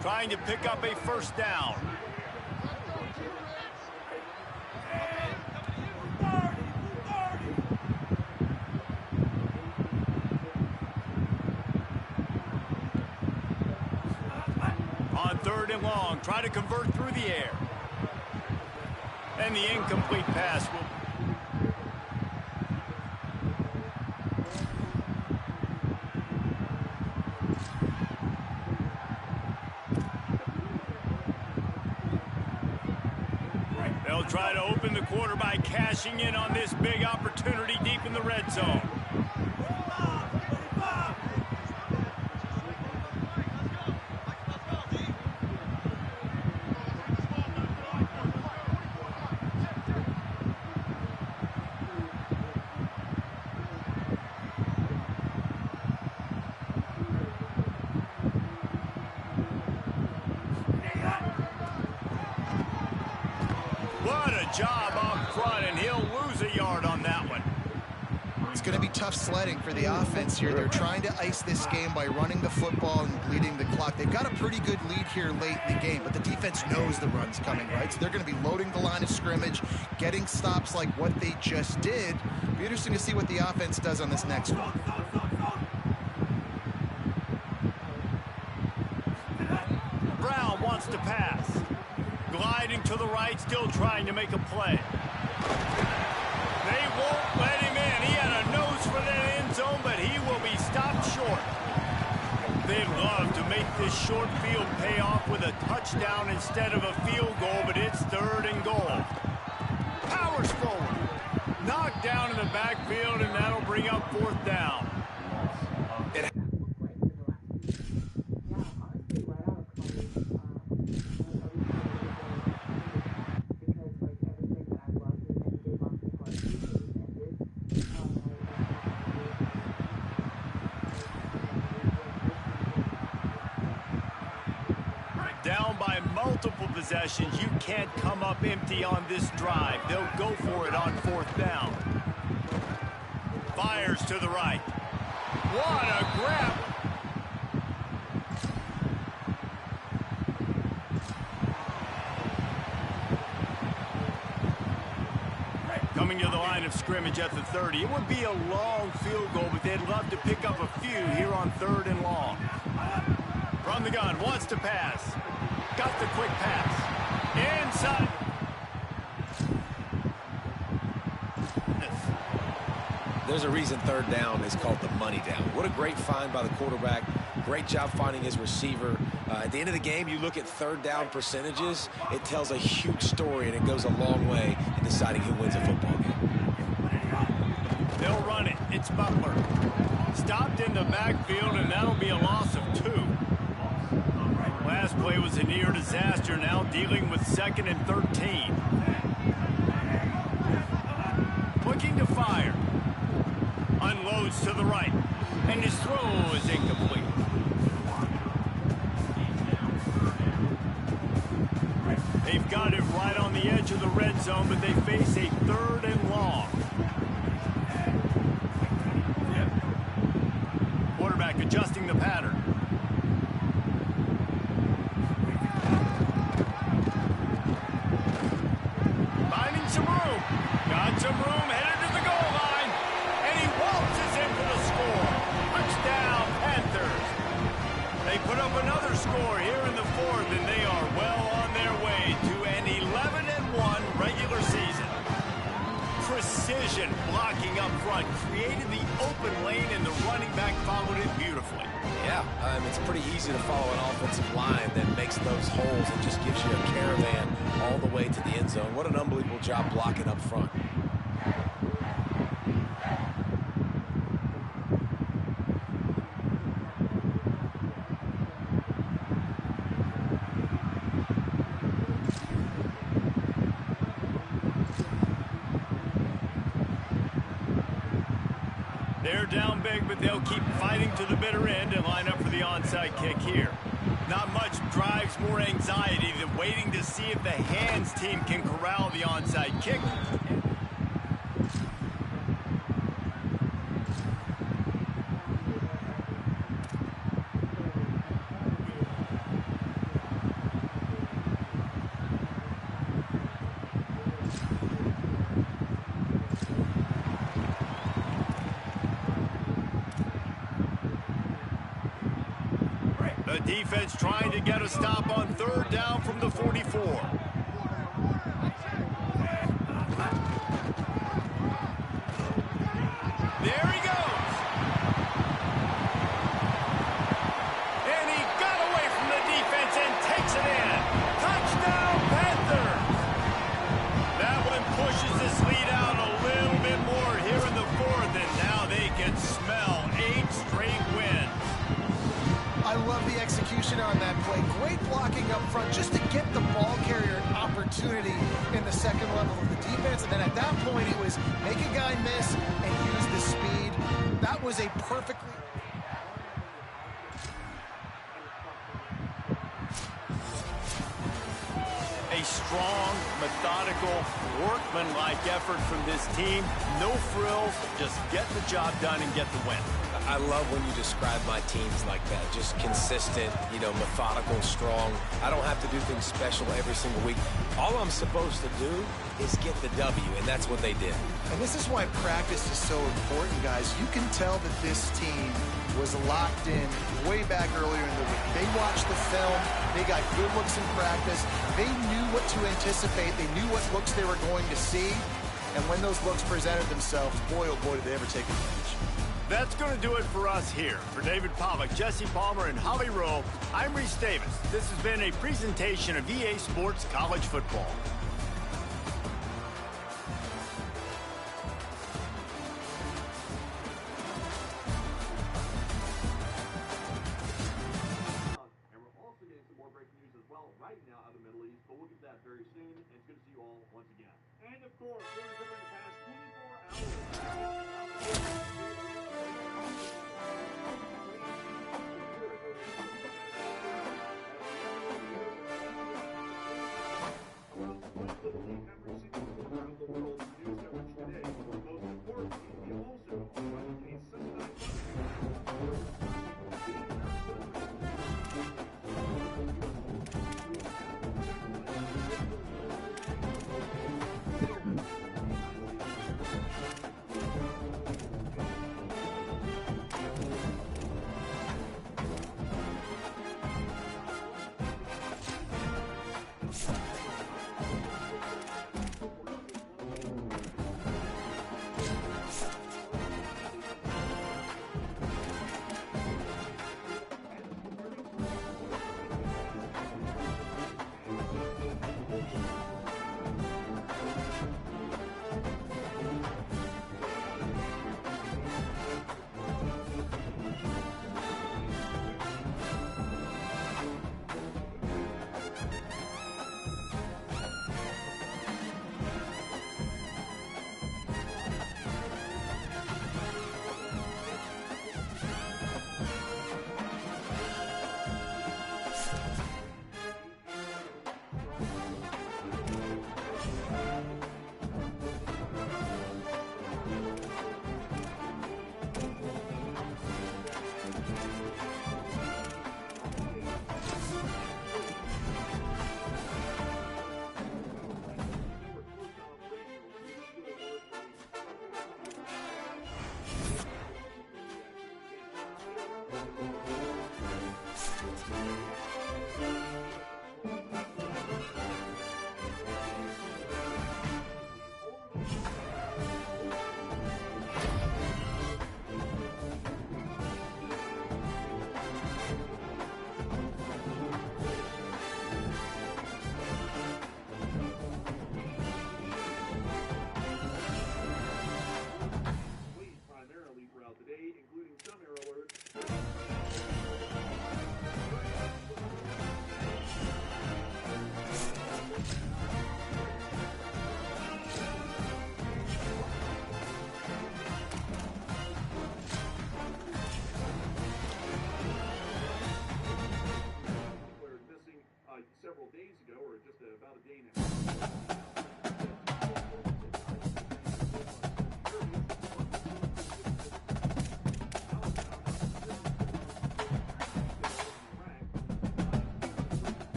Trying to pick up a first down. On 3rd and long, try to convert through the air. And the incomplete pass will... They'll try to open the quarter by cashing in on this big opportunity deep in the red zone. What a job up front, and he'll lose a yard on that one. It's going to be tough sledding for the offense here. They're trying to ice this game by running the football and bleeding the clock. They've got a pretty good lead here late in the game, but the defense knows the run's coming, right? So they're going to be loading the line of scrimmage, getting stops like what they just did. It'll be interesting to see what the offense does on this next one. Brown wants to pass. Gliding to the right, still trying to make a play. They won't let him in. He had a nose for that end zone, but he will be stopped short. They'd love to make this short field pay off with a touchdown instead of a field goal, but it's 3rd and goal. Powers forward. Knocked down in the backfield, and that'll bring up 4th down. Down by multiple possessions, you can't come up empty on this drive. They'll go for it on 4th down. Fires to the right. What a grab! Coming to the line of scrimmage at the 30. It would be a long field goal, but they'd love to pick up a few here on 3rd and long. From the gun, wants to pass. Got the quick pass. Inside. There's a reason 3rd down is called the money down. What a great find by the quarterback. Great job finding his receiver. At the end of the game, you look at 3rd down percentages. It tells a huge story, and it goes a long way in deciding who wins a football game. They'll run it. It's Butler. Stopped in the backfield, and that'll be a loss of 2. Last play was a near disaster, now dealing with 2nd and 13. Looking to fire. Unloads to the right, and his throw is incomplete. They've got it right on the edge of the red zone, but they face a 3rd and long. Quarterback adjusting the pattern. Finding some room. Got some room, headed to the goal line. And he waltzes in for the score. Touchdown, Panthers. They put up another score here in the 4th, and they are well on their way to an 11-1 regular season. Precision blocking up front created the open lane, and the running back followed it beautifully. Yeah, it's pretty easy to follow an offensive line that makes those holes and just gives you a caravan all the way to the end zone. What an unbelievable job blocking up front. big, but they'll keep fighting to the bitter end and line up for the onside kick here. Not much drives more anxiety than waiting to see if the hands team can corral the onside kick. The defense trying to get a stop on third down from the 44. There he goes. And he got away from the defense and takes it in. Touchdown, Panthers. That one pushes this lead out a little bit more here in the fourth, and now they can smell 8 straight wins. I love the execution on that play. Great blocking up front just to get the ball carrier an opportunity in the second level of the defense. And then at that point, it was make a guy miss and use the speed. That was a perfectly... A strong, methodical, workman-like effort from this team. No frills, just get the job done and get the win. I love when you describe my teams like that. Just consistent, methodical, strong. I don't have to do things special every single week. All I'm supposed to do is get the W, and that's what they did. And this is why practice is so important, guys. You can tell that this team was locked in way back earlier in the week. They watched the film. They got good looks in practice. They knew what to anticipate. They knew what looks they were going to see. And when those looks presented themselves, boy, oh boy, did they ever take advantage. That's going to do it for us here. For David Pollack, Jesse Palmer, and Holly Rowe, I'm Reese Davis. This has been a presentation of EA Sports College Football. And we're also getting some more breaking news as well right now out of the Middle East, but we'll get that very soon, and it's good to see you all once again. And of course, during the past 24 hours.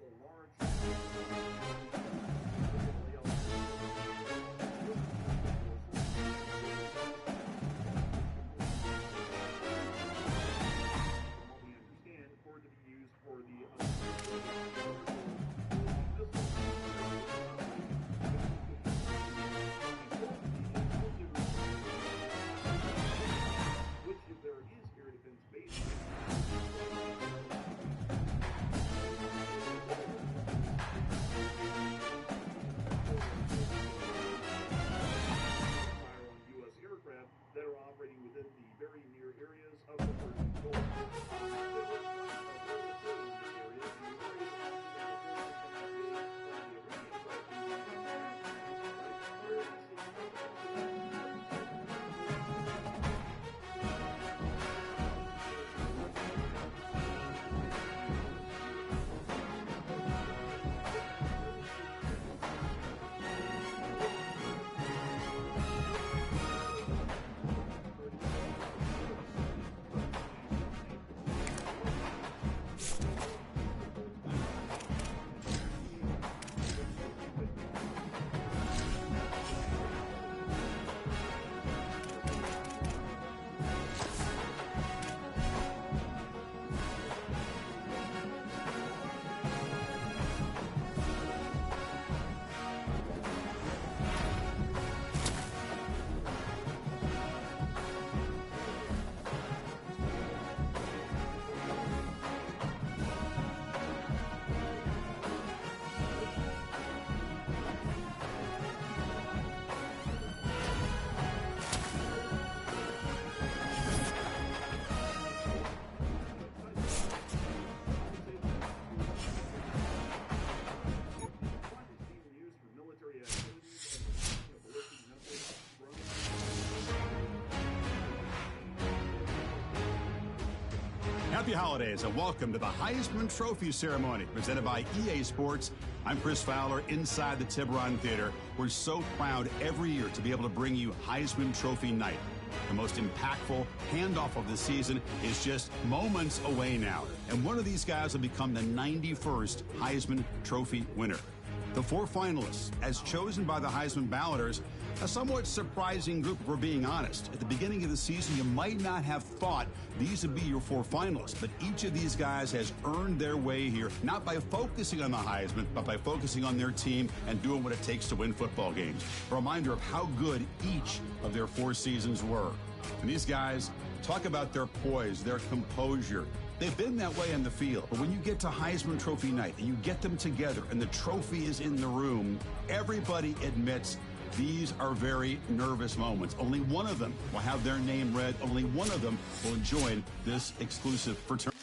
the large what we understand for it to be used for the which if there is air defense base fire on U.S. aircraft that are operating within the very near areas of the Persian Gulf. Happy holidays and welcome to the Heisman Trophy ceremony presented by EA Sports. I'm Chris Fowler inside the Tiburon Theater. We're so proud every year to be able to bring you Heisman Trophy night. The most impactful handoff of the season is just moments away now. And one of these guys will become the 91st Heisman Trophy winner. The four finalists, as chosen by the Heisman balloters, a somewhat surprising group if we're being honest. At the beginning of the season, you might not have thought these would be your four finalists, but each of these guys has earned their way here, not by focusing on the Heisman, but by focusing on their team and doing what it takes to win football games. A reminder of how good each of their 4 seasons were. And these guys talk about their poise, their composure. They've been that way in the field, but when you get to Heisman Trophy night and you get them together and the trophy is in the room, everybody admits these are very nervous moments. Only one of them will have their name read. Only one of them will join this exclusive fraternity.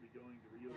to be going to Rio.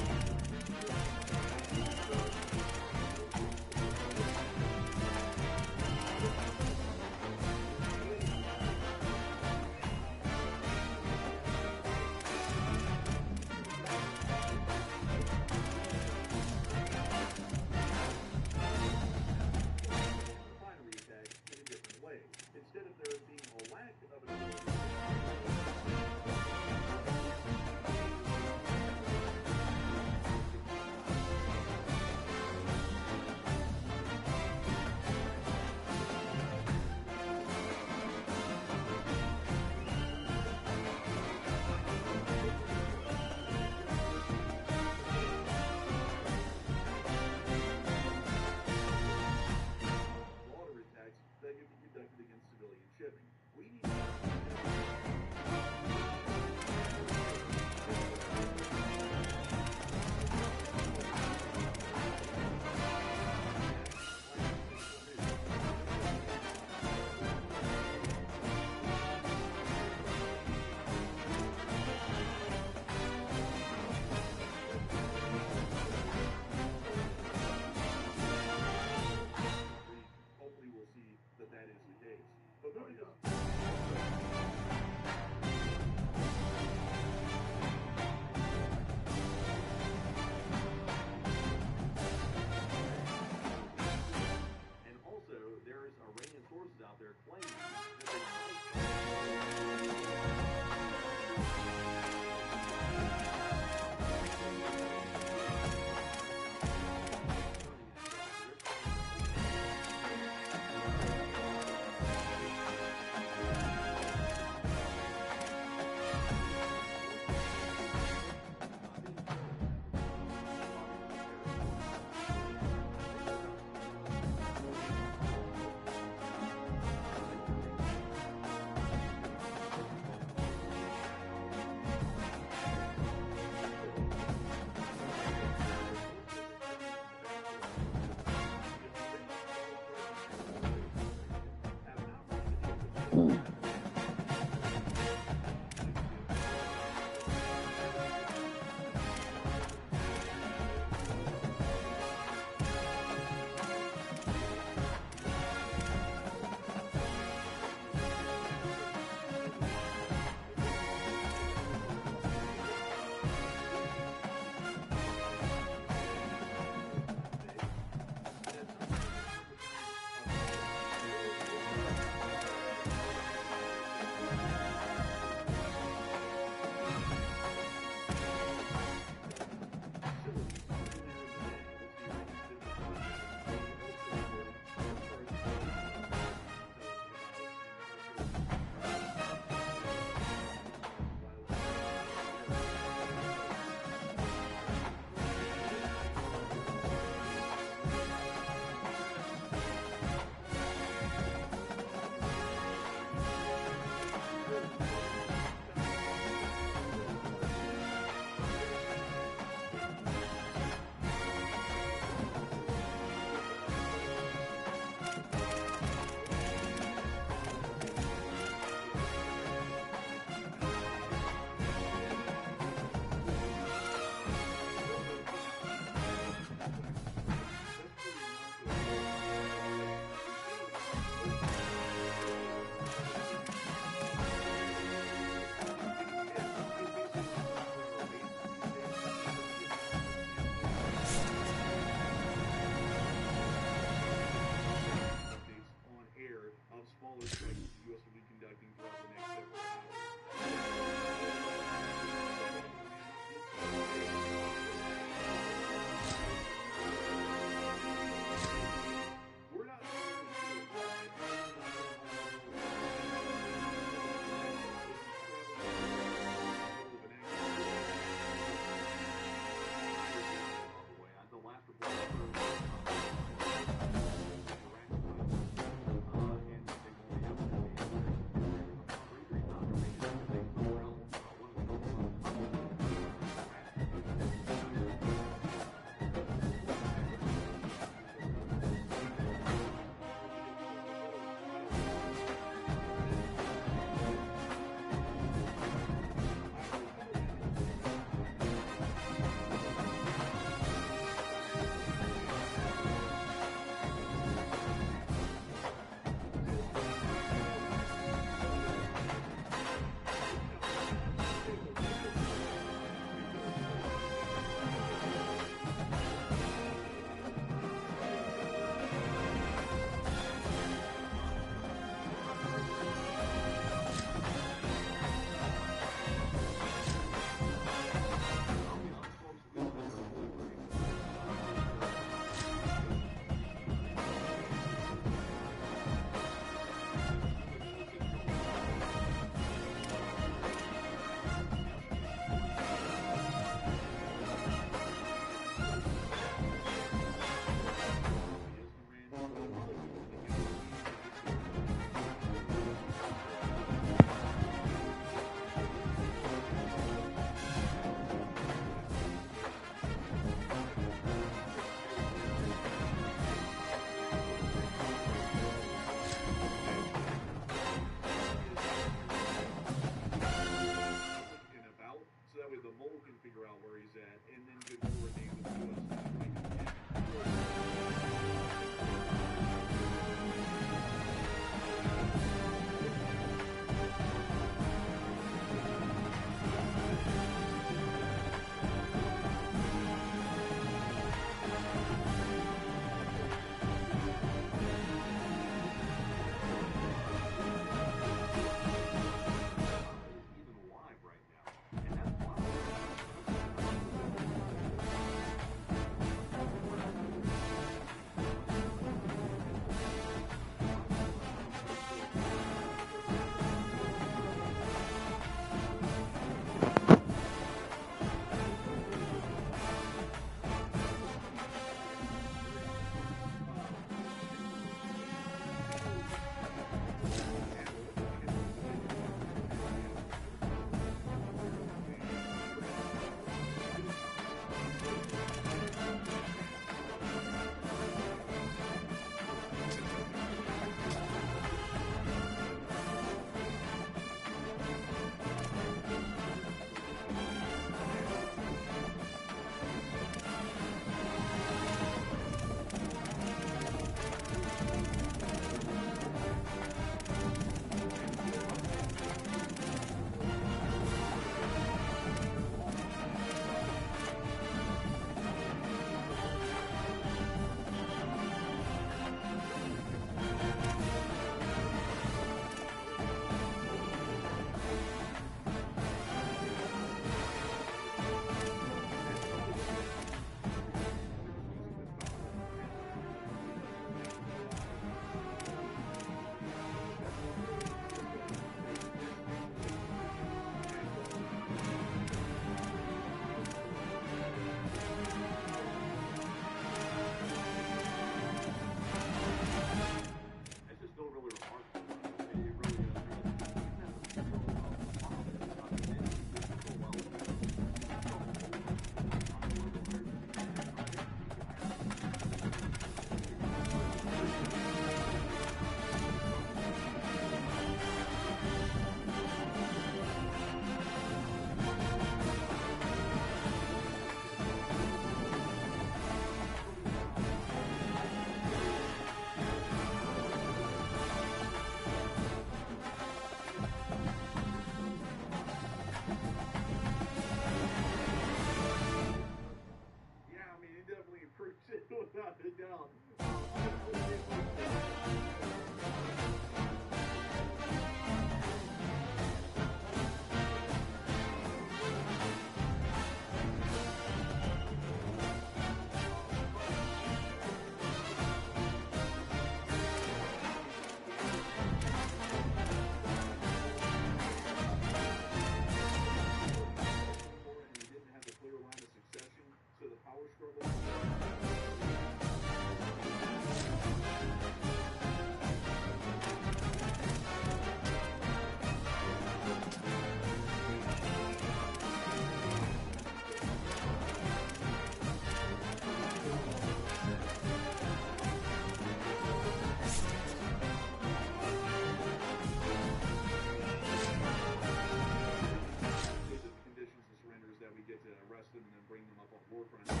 and then bring them up on the board front.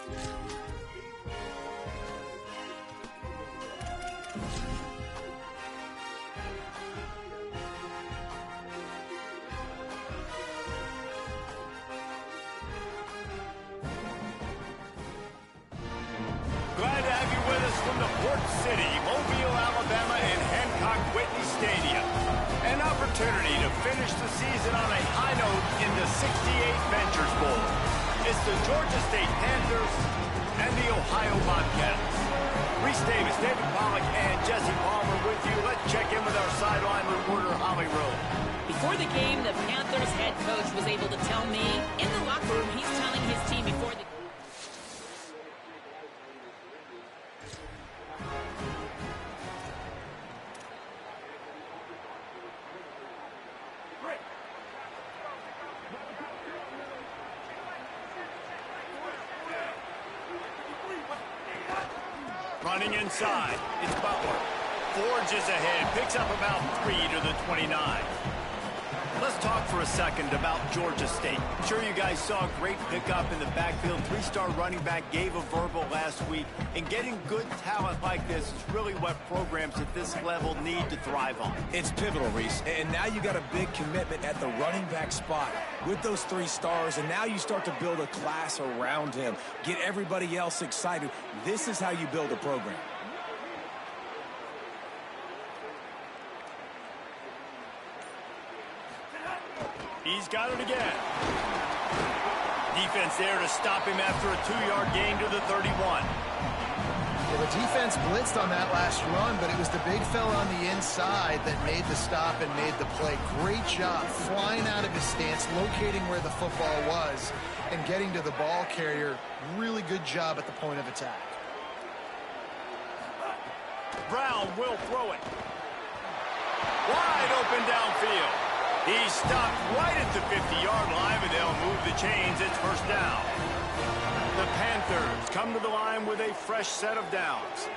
Glad to have you with us from the Port City, Mobile, Alabama, and Hancock Whitney Stadium. An opportunity to finish the season on a high note in the 68 Ventures Bowl. It's the Georgia State Panthers and the Ohio Bobcats. Reese Davis, David Pollack, and Jesse Palmer with you. Let's check in with our sideline reporter, Holly Rowe. Before the game, the Panthers head coach was able to tell me in the locker room he's telling his team before the running inside, it's Butler. Forges ahead, picks up about 3 to the 29. Let's talk for a second about Georgia State. I'm sure you guys saw a great pickup in the backfield. 3-star running back gave a verbal last week. And getting good talent like this is really what programs at this level need to thrive on. It's pivotal, Reese. And now you got a big commitment at the running back spot with those 3 stars. And now you start to build a class around him. Get everybody else excited. This is how you build a program. He's got it again. Defense there to stop him after a 2-yard gain to the 31. Well, the defense blitzed on that last run, but it was the big fella on the inside that made the stop and made the play. Great job flying out of his stance, locating where the football was, and getting to the ball carrier. Really good job at the point of attack. Brown will throw it. Wide open downfield. He's stopped right at the 50-yard line, but they'll move the chains. It's first down. The Panthers come to the line with a fresh set of downs.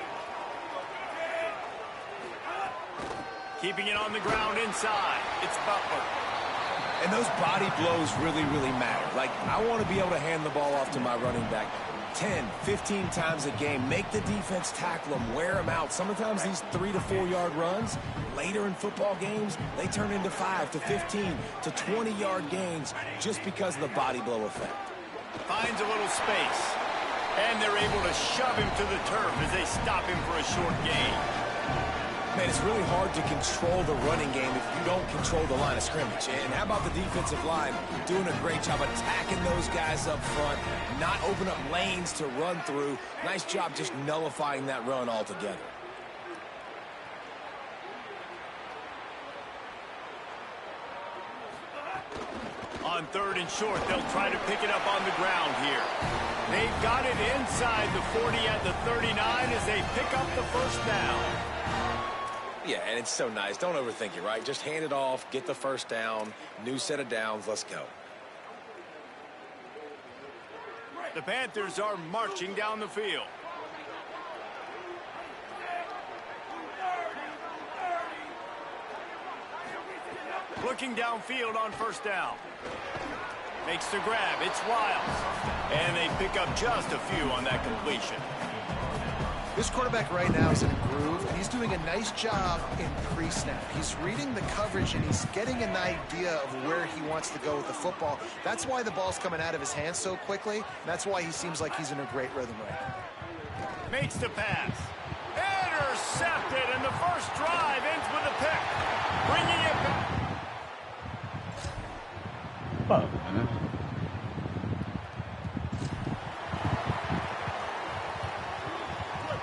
Keeping it on the ground inside. It's Butler. And those body blows really, really matter. Like, I want to be able to hand the ball off to my running back 10, 15 times a game. Make the defense tackle them, wear them out. Sometimes these 3 to 4 yard runs, later in football games, they turn into 5 to 15 to 20-yard gains just because of the body blow effect. Finds a little space. And they're able to shove him to the turf as they stop him for a short gain. Man, it's really hard to control the running game if you don't control the line of scrimmage. And how about the defensive line doing a great job attacking those guys up front, not open up lanes to run through. Nice job just nullifying that run altogether. On 3rd and short, they'll try to pick it up on the ground here. They've got it inside the 40 at the 39 as they pick up the first down. Yeah, and it's so nice. Don't overthink it, right? Just hand it off, get the first down, new set of downs, let's go. The Panthers are marching down the field. Looking downfield on first down. Makes the grab. It's Wiles. And they pick up just a few on that completion. This quarterback right now is in a groove, and he's doing a nice job in pre-snap. He's reading the coverage, and he's getting an idea of where he wants to go with the football. That's why the ball's coming out of his hands so quickly. And that's why he seems like he's in a great rhythm right now. Makes the pass. Intercepted, and the first drive ends with a pick. Bringing it back.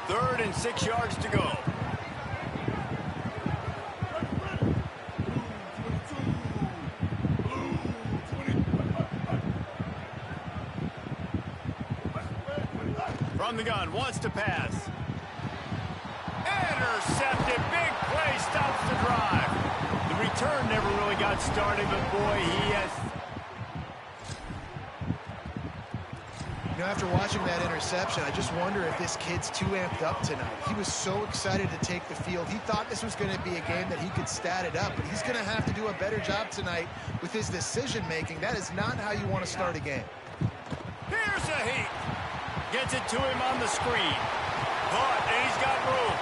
Third and 6 yards to go. From the gun, wants to pass. Intercepted, big play, stops the drive. The return never really got started, but boy, he has... You know, after watching that interception, I just wonder if this kid's too amped up tonight. He was so excited to take the field. He thought this was going to be a game that he could stat it up, but he's going to have to do a better job tonight with his decision-making. That is not how you want to start a game. Here's a heat. Gets Gets it to him on the screen. Caught, and he's got room.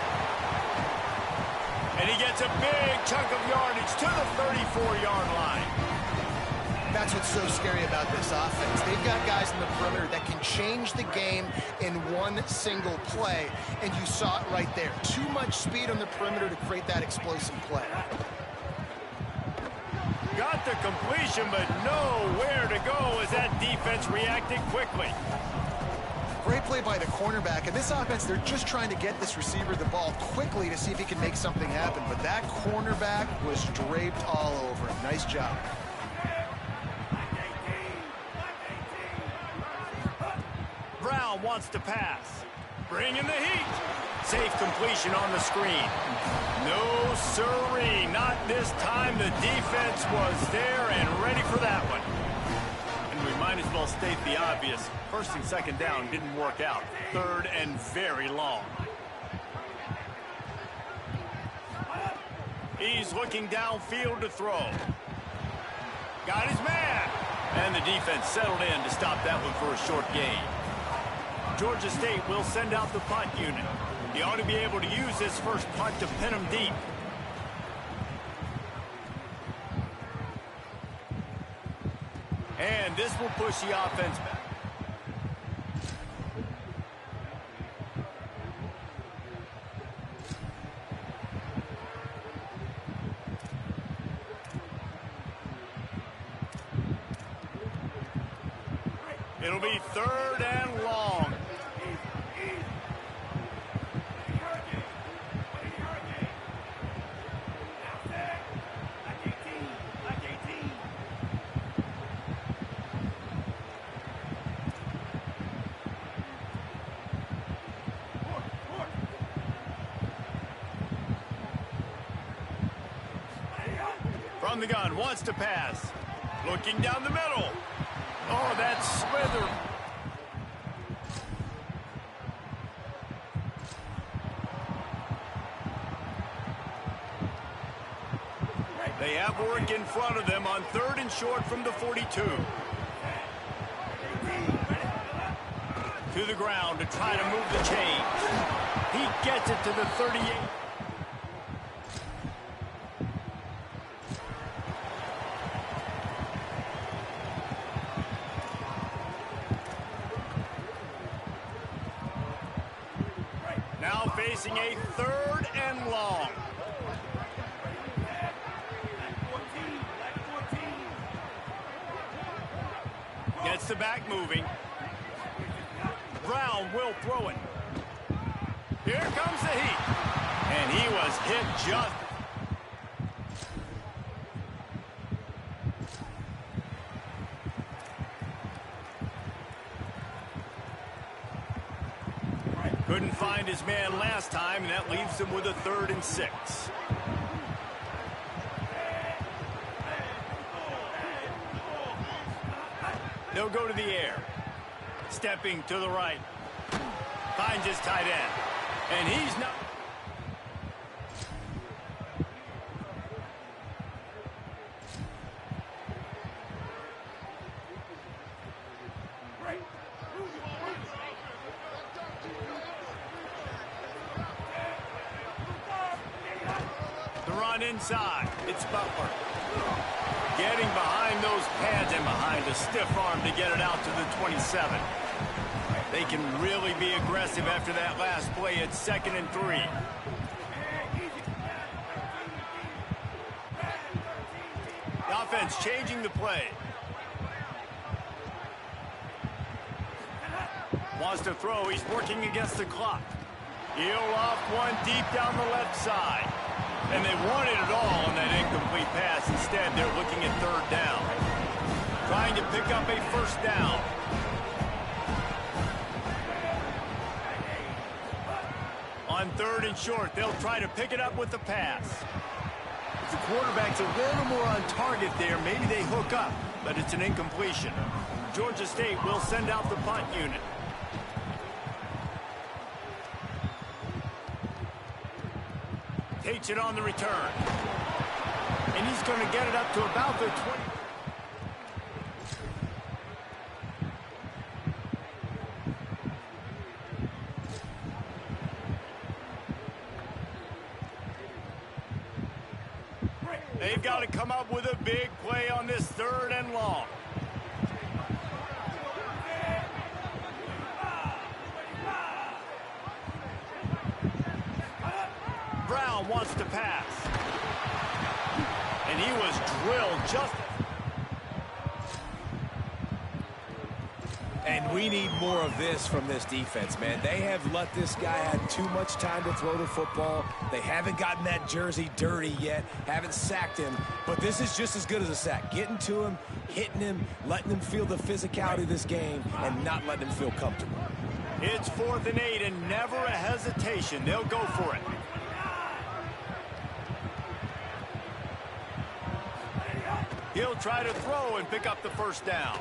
And he gets a big chunk of yardage to the 34-yard line. That's what's so scary about this offense. They've got guys in the perimeter that can change the game in one single play, and you saw it right there. Too much speed on the perimeter to create that explosive play. Got the completion, but nowhere to go as that defense reacted quickly. Great play by the cornerback. In this offense, they're just trying to get this receiver the ball quickly to see if he can make something happen, but that cornerback was draped all over him. Nice job. Brown wants to pass. Bring in the heat. Safe completion on the screen. No siree, not this time. The defense was there and ready for that one. And we might as well state the obvious. First and second down didn't work out. Third and very long. He's looking downfield to throw. Got his man. And the defense settled in to stop that one for a short gain. Georgia State will send out the punt unit. He ought to be able to use this first punt to pin him deep. And this will push the offense back. It'll be third and long. From the gun, wants to pass. Looking down the middle. Oh, that's slithered. They have work in front of them on third and short from the 42. To the ground to try to move the chains. He gets it to the 38. Now facing a third and long. Gets the back moving. Brown will throw it. Here comes the heat. And he was hit just. Couldn't find his man last time, and that leaves him with a 3rd and 6. They'll go to the air. Stepping to the right. Finds his tight end. And he's not. The run inside. It's Butler. Getting behind those pads and behind a stiff arm to get it out to the 27. They can really be aggressive after that last play. It's 2nd and 3. The offense changing the play. Wants to throw. He's working against the clock. He'll off one deep down the left side. And they wanted it all on that incomplete pass. Instead, they're looking at 3rd down. Trying to pick up a 1st down. On 3rd and short, they'll try to pick it up with the pass. If the quarterback's a little more on target there, maybe they hook up, but it's an incompletion. Georgia State will send out the punt unit. Takes it on the return. And he's going to get it up to about the 20. They've got to come up with a big play on this 3rd and long. Brown wants to pass. And he was drilled just... And we need more of this from this defense, man. They have let this guy have too much time to throw the football. They haven't gotten that jersey dirty yet, haven't sacked him. But this is just as good as a sack. Getting to him, hitting him, letting him feel the physicality of this game, and not letting him feel comfortable. It's 4th and 8, and never a hesitation. They'll go for it. He'll try to throw and pick up the 1st down.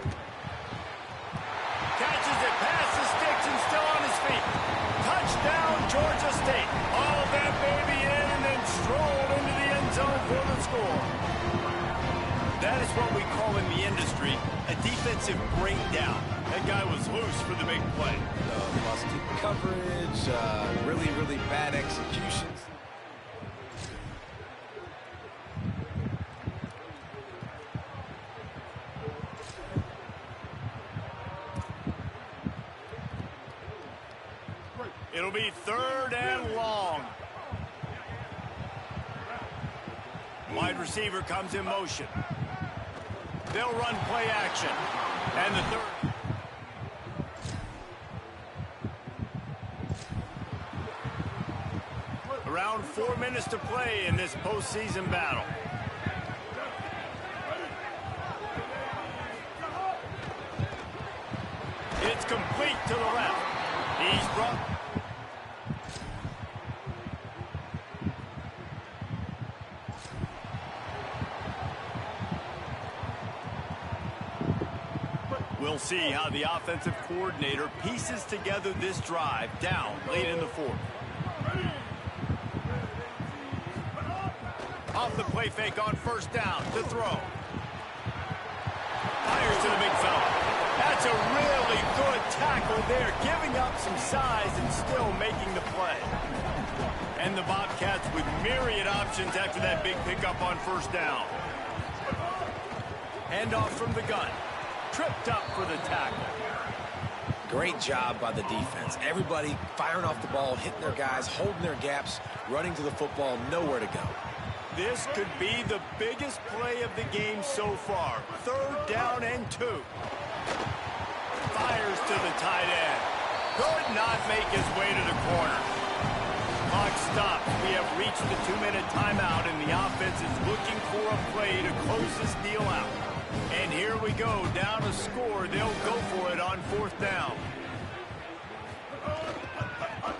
Catches it past the sticks and still on his feet. Touchdown, Georgia State. All that baby in and then strolled into the end zone for the score. That is what we call in the industry a defensive breakdown. That guy was loose for the big play. Busted coverage, really, really bad executions. It'll be 3rd and long. Wide receiver comes in motion. They'll run play action. And the 3rd. Around 4 minutes to play in this postseason battle. It's complete to the left. He's brought... We'll see how the offensive coordinator pieces together this drive down late in the 4th. Off the play fake on 1st down to throw. Fires to the big fella. That's a really good tackle there, giving up some size and still making the play. And the Bobcats with myriad options after that big pickup on 1st down. Handoff from the gun. Tripped up for the tackle. Great job by the defense. Everybody firing off the ball, hitting their guys, holding their gaps, running to the football, nowhere to go. This could be the biggest play of the game so far. 3rd down and 2. Fires to the tight end. Could not make his way to the corner. Clock stops. We have reached the 2-minute timeout, and the offense is looking for a play to close this deal out. And here we go, down a score. They'll go for it on 4th down.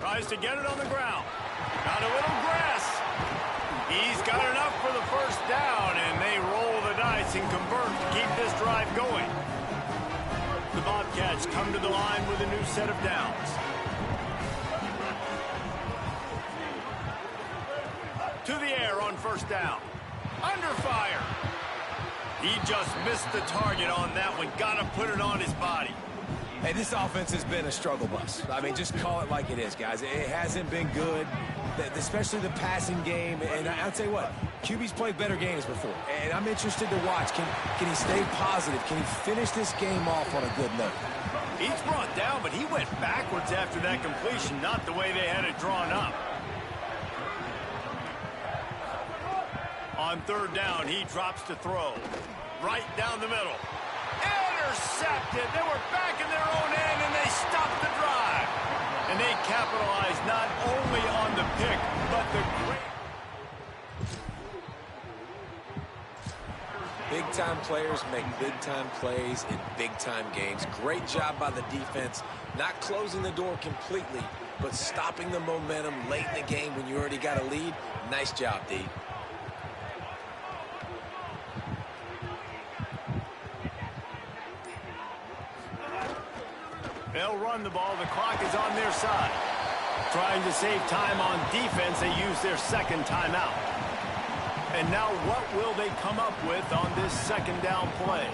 Tries to get it on the ground. Got a little grass. He's got enough for the 1st down, and they roll the dice and convert to keep this drive going. The Bobcats come to the line with a new set of downs. To the air on 1st down. Under fire. He just missed the target on that one. Got to put it on his body. Hey, this offense has been a struggle bus. I mean, just call it like it is, guys. It hasn't been good, especially the passing game. And I'll tell you what, QB's played better games before. And I'm interested to watch. Can he stay positive? Can he finish this game off on a good note? He's brought down, but he went backwards after that completion, not the way they had it drawn up. On 3rd down, he drops to throw. Right down the middle. Intercepted. They were back in their own end, and they stopped the drive. And they capitalized not only on the pick, but the great... Big-time players make big-time plays in big-time games. Great job by the defense, not closing the door completely, but stopping the momentum late in the game when you already got a lead. Nice job, D. They'll run the ball. The clock is on their side. Trying to save time on defense, they use their 2nd timeout. And now what will they come up with on this 2nd down play?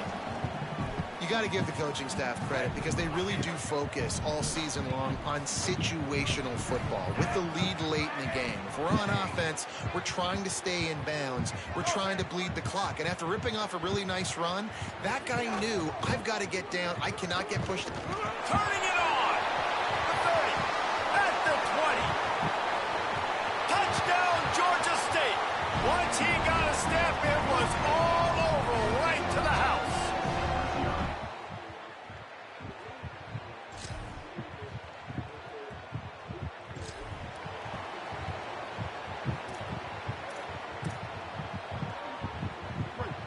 You got to give the coaching staff credit because they really do focus all season long on situational football with the lead late in the game. If we're on offense, we're trying to stay in bounds. We're trying to bleed the clock. And after ripping off a really nice run, that guy knew, I've got to get down. I cannot get pushed. Turning it on. The 30. At the 20. Touchdown, Georgia State. Once he got a step, it was all over right to the house.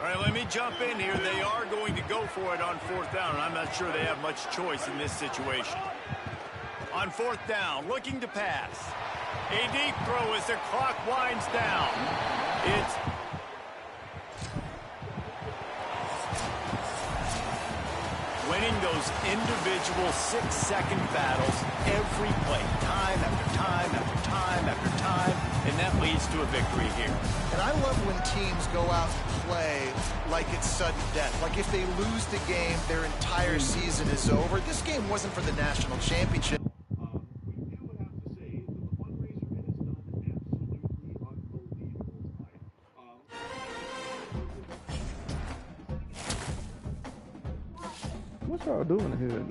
All right, let me jump in here. They are going to go for it on 4th down, and I'm not sure they have much choice in this situation. On 4th down, looking to pass. A deep throw as the clock winds down. It's winning those individual 6-second battles every play, time after time after time after time, and that leads to a victory here. And I love when teams go out and play like it's sudden death. Like if they lose the game, their entire season is over. This game wasn't for the national championship. We do have to say that the fundraiser has done absolutely unbelievable tonight. What y'all doing here?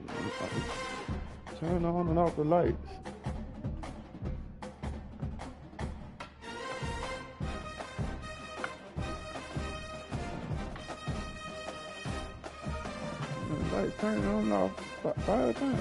Turn on and off the lights. The lights turning on and off about 5 times.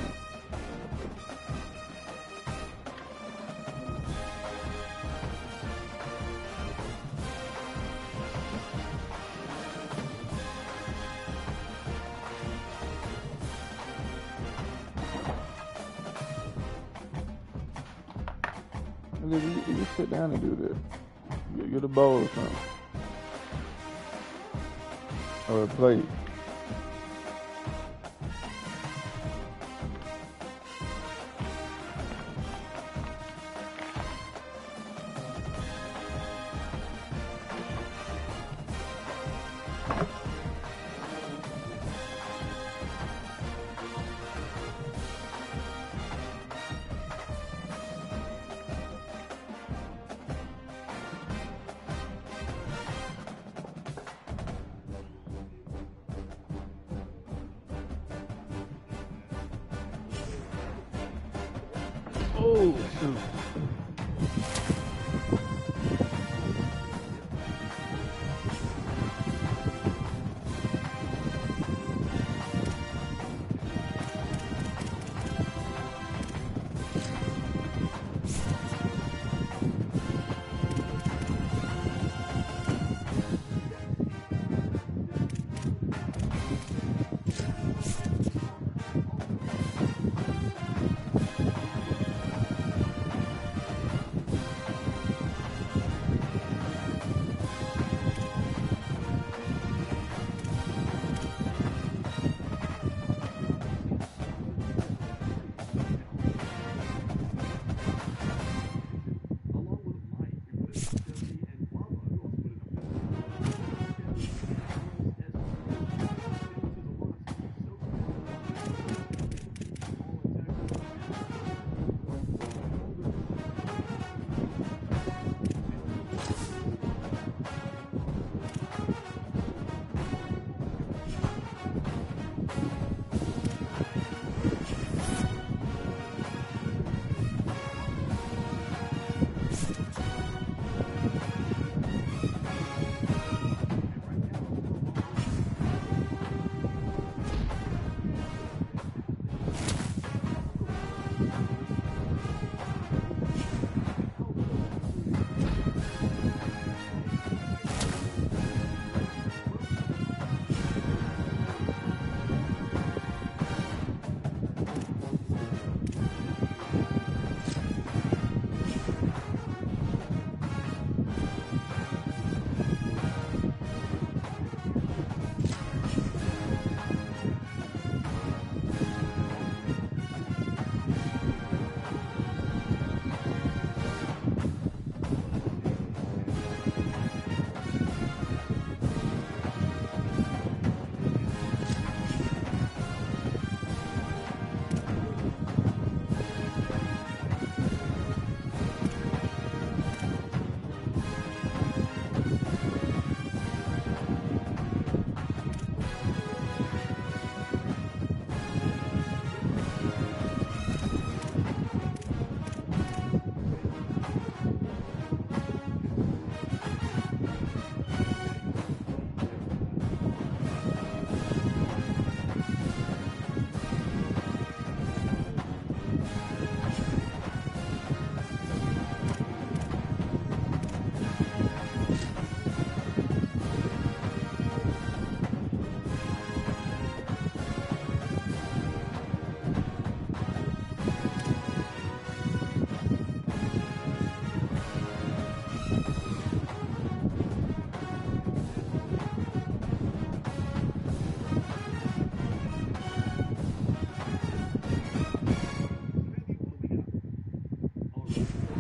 You sit down and do this. Get a bowl or something. Or a plate. Oh, shoot. it.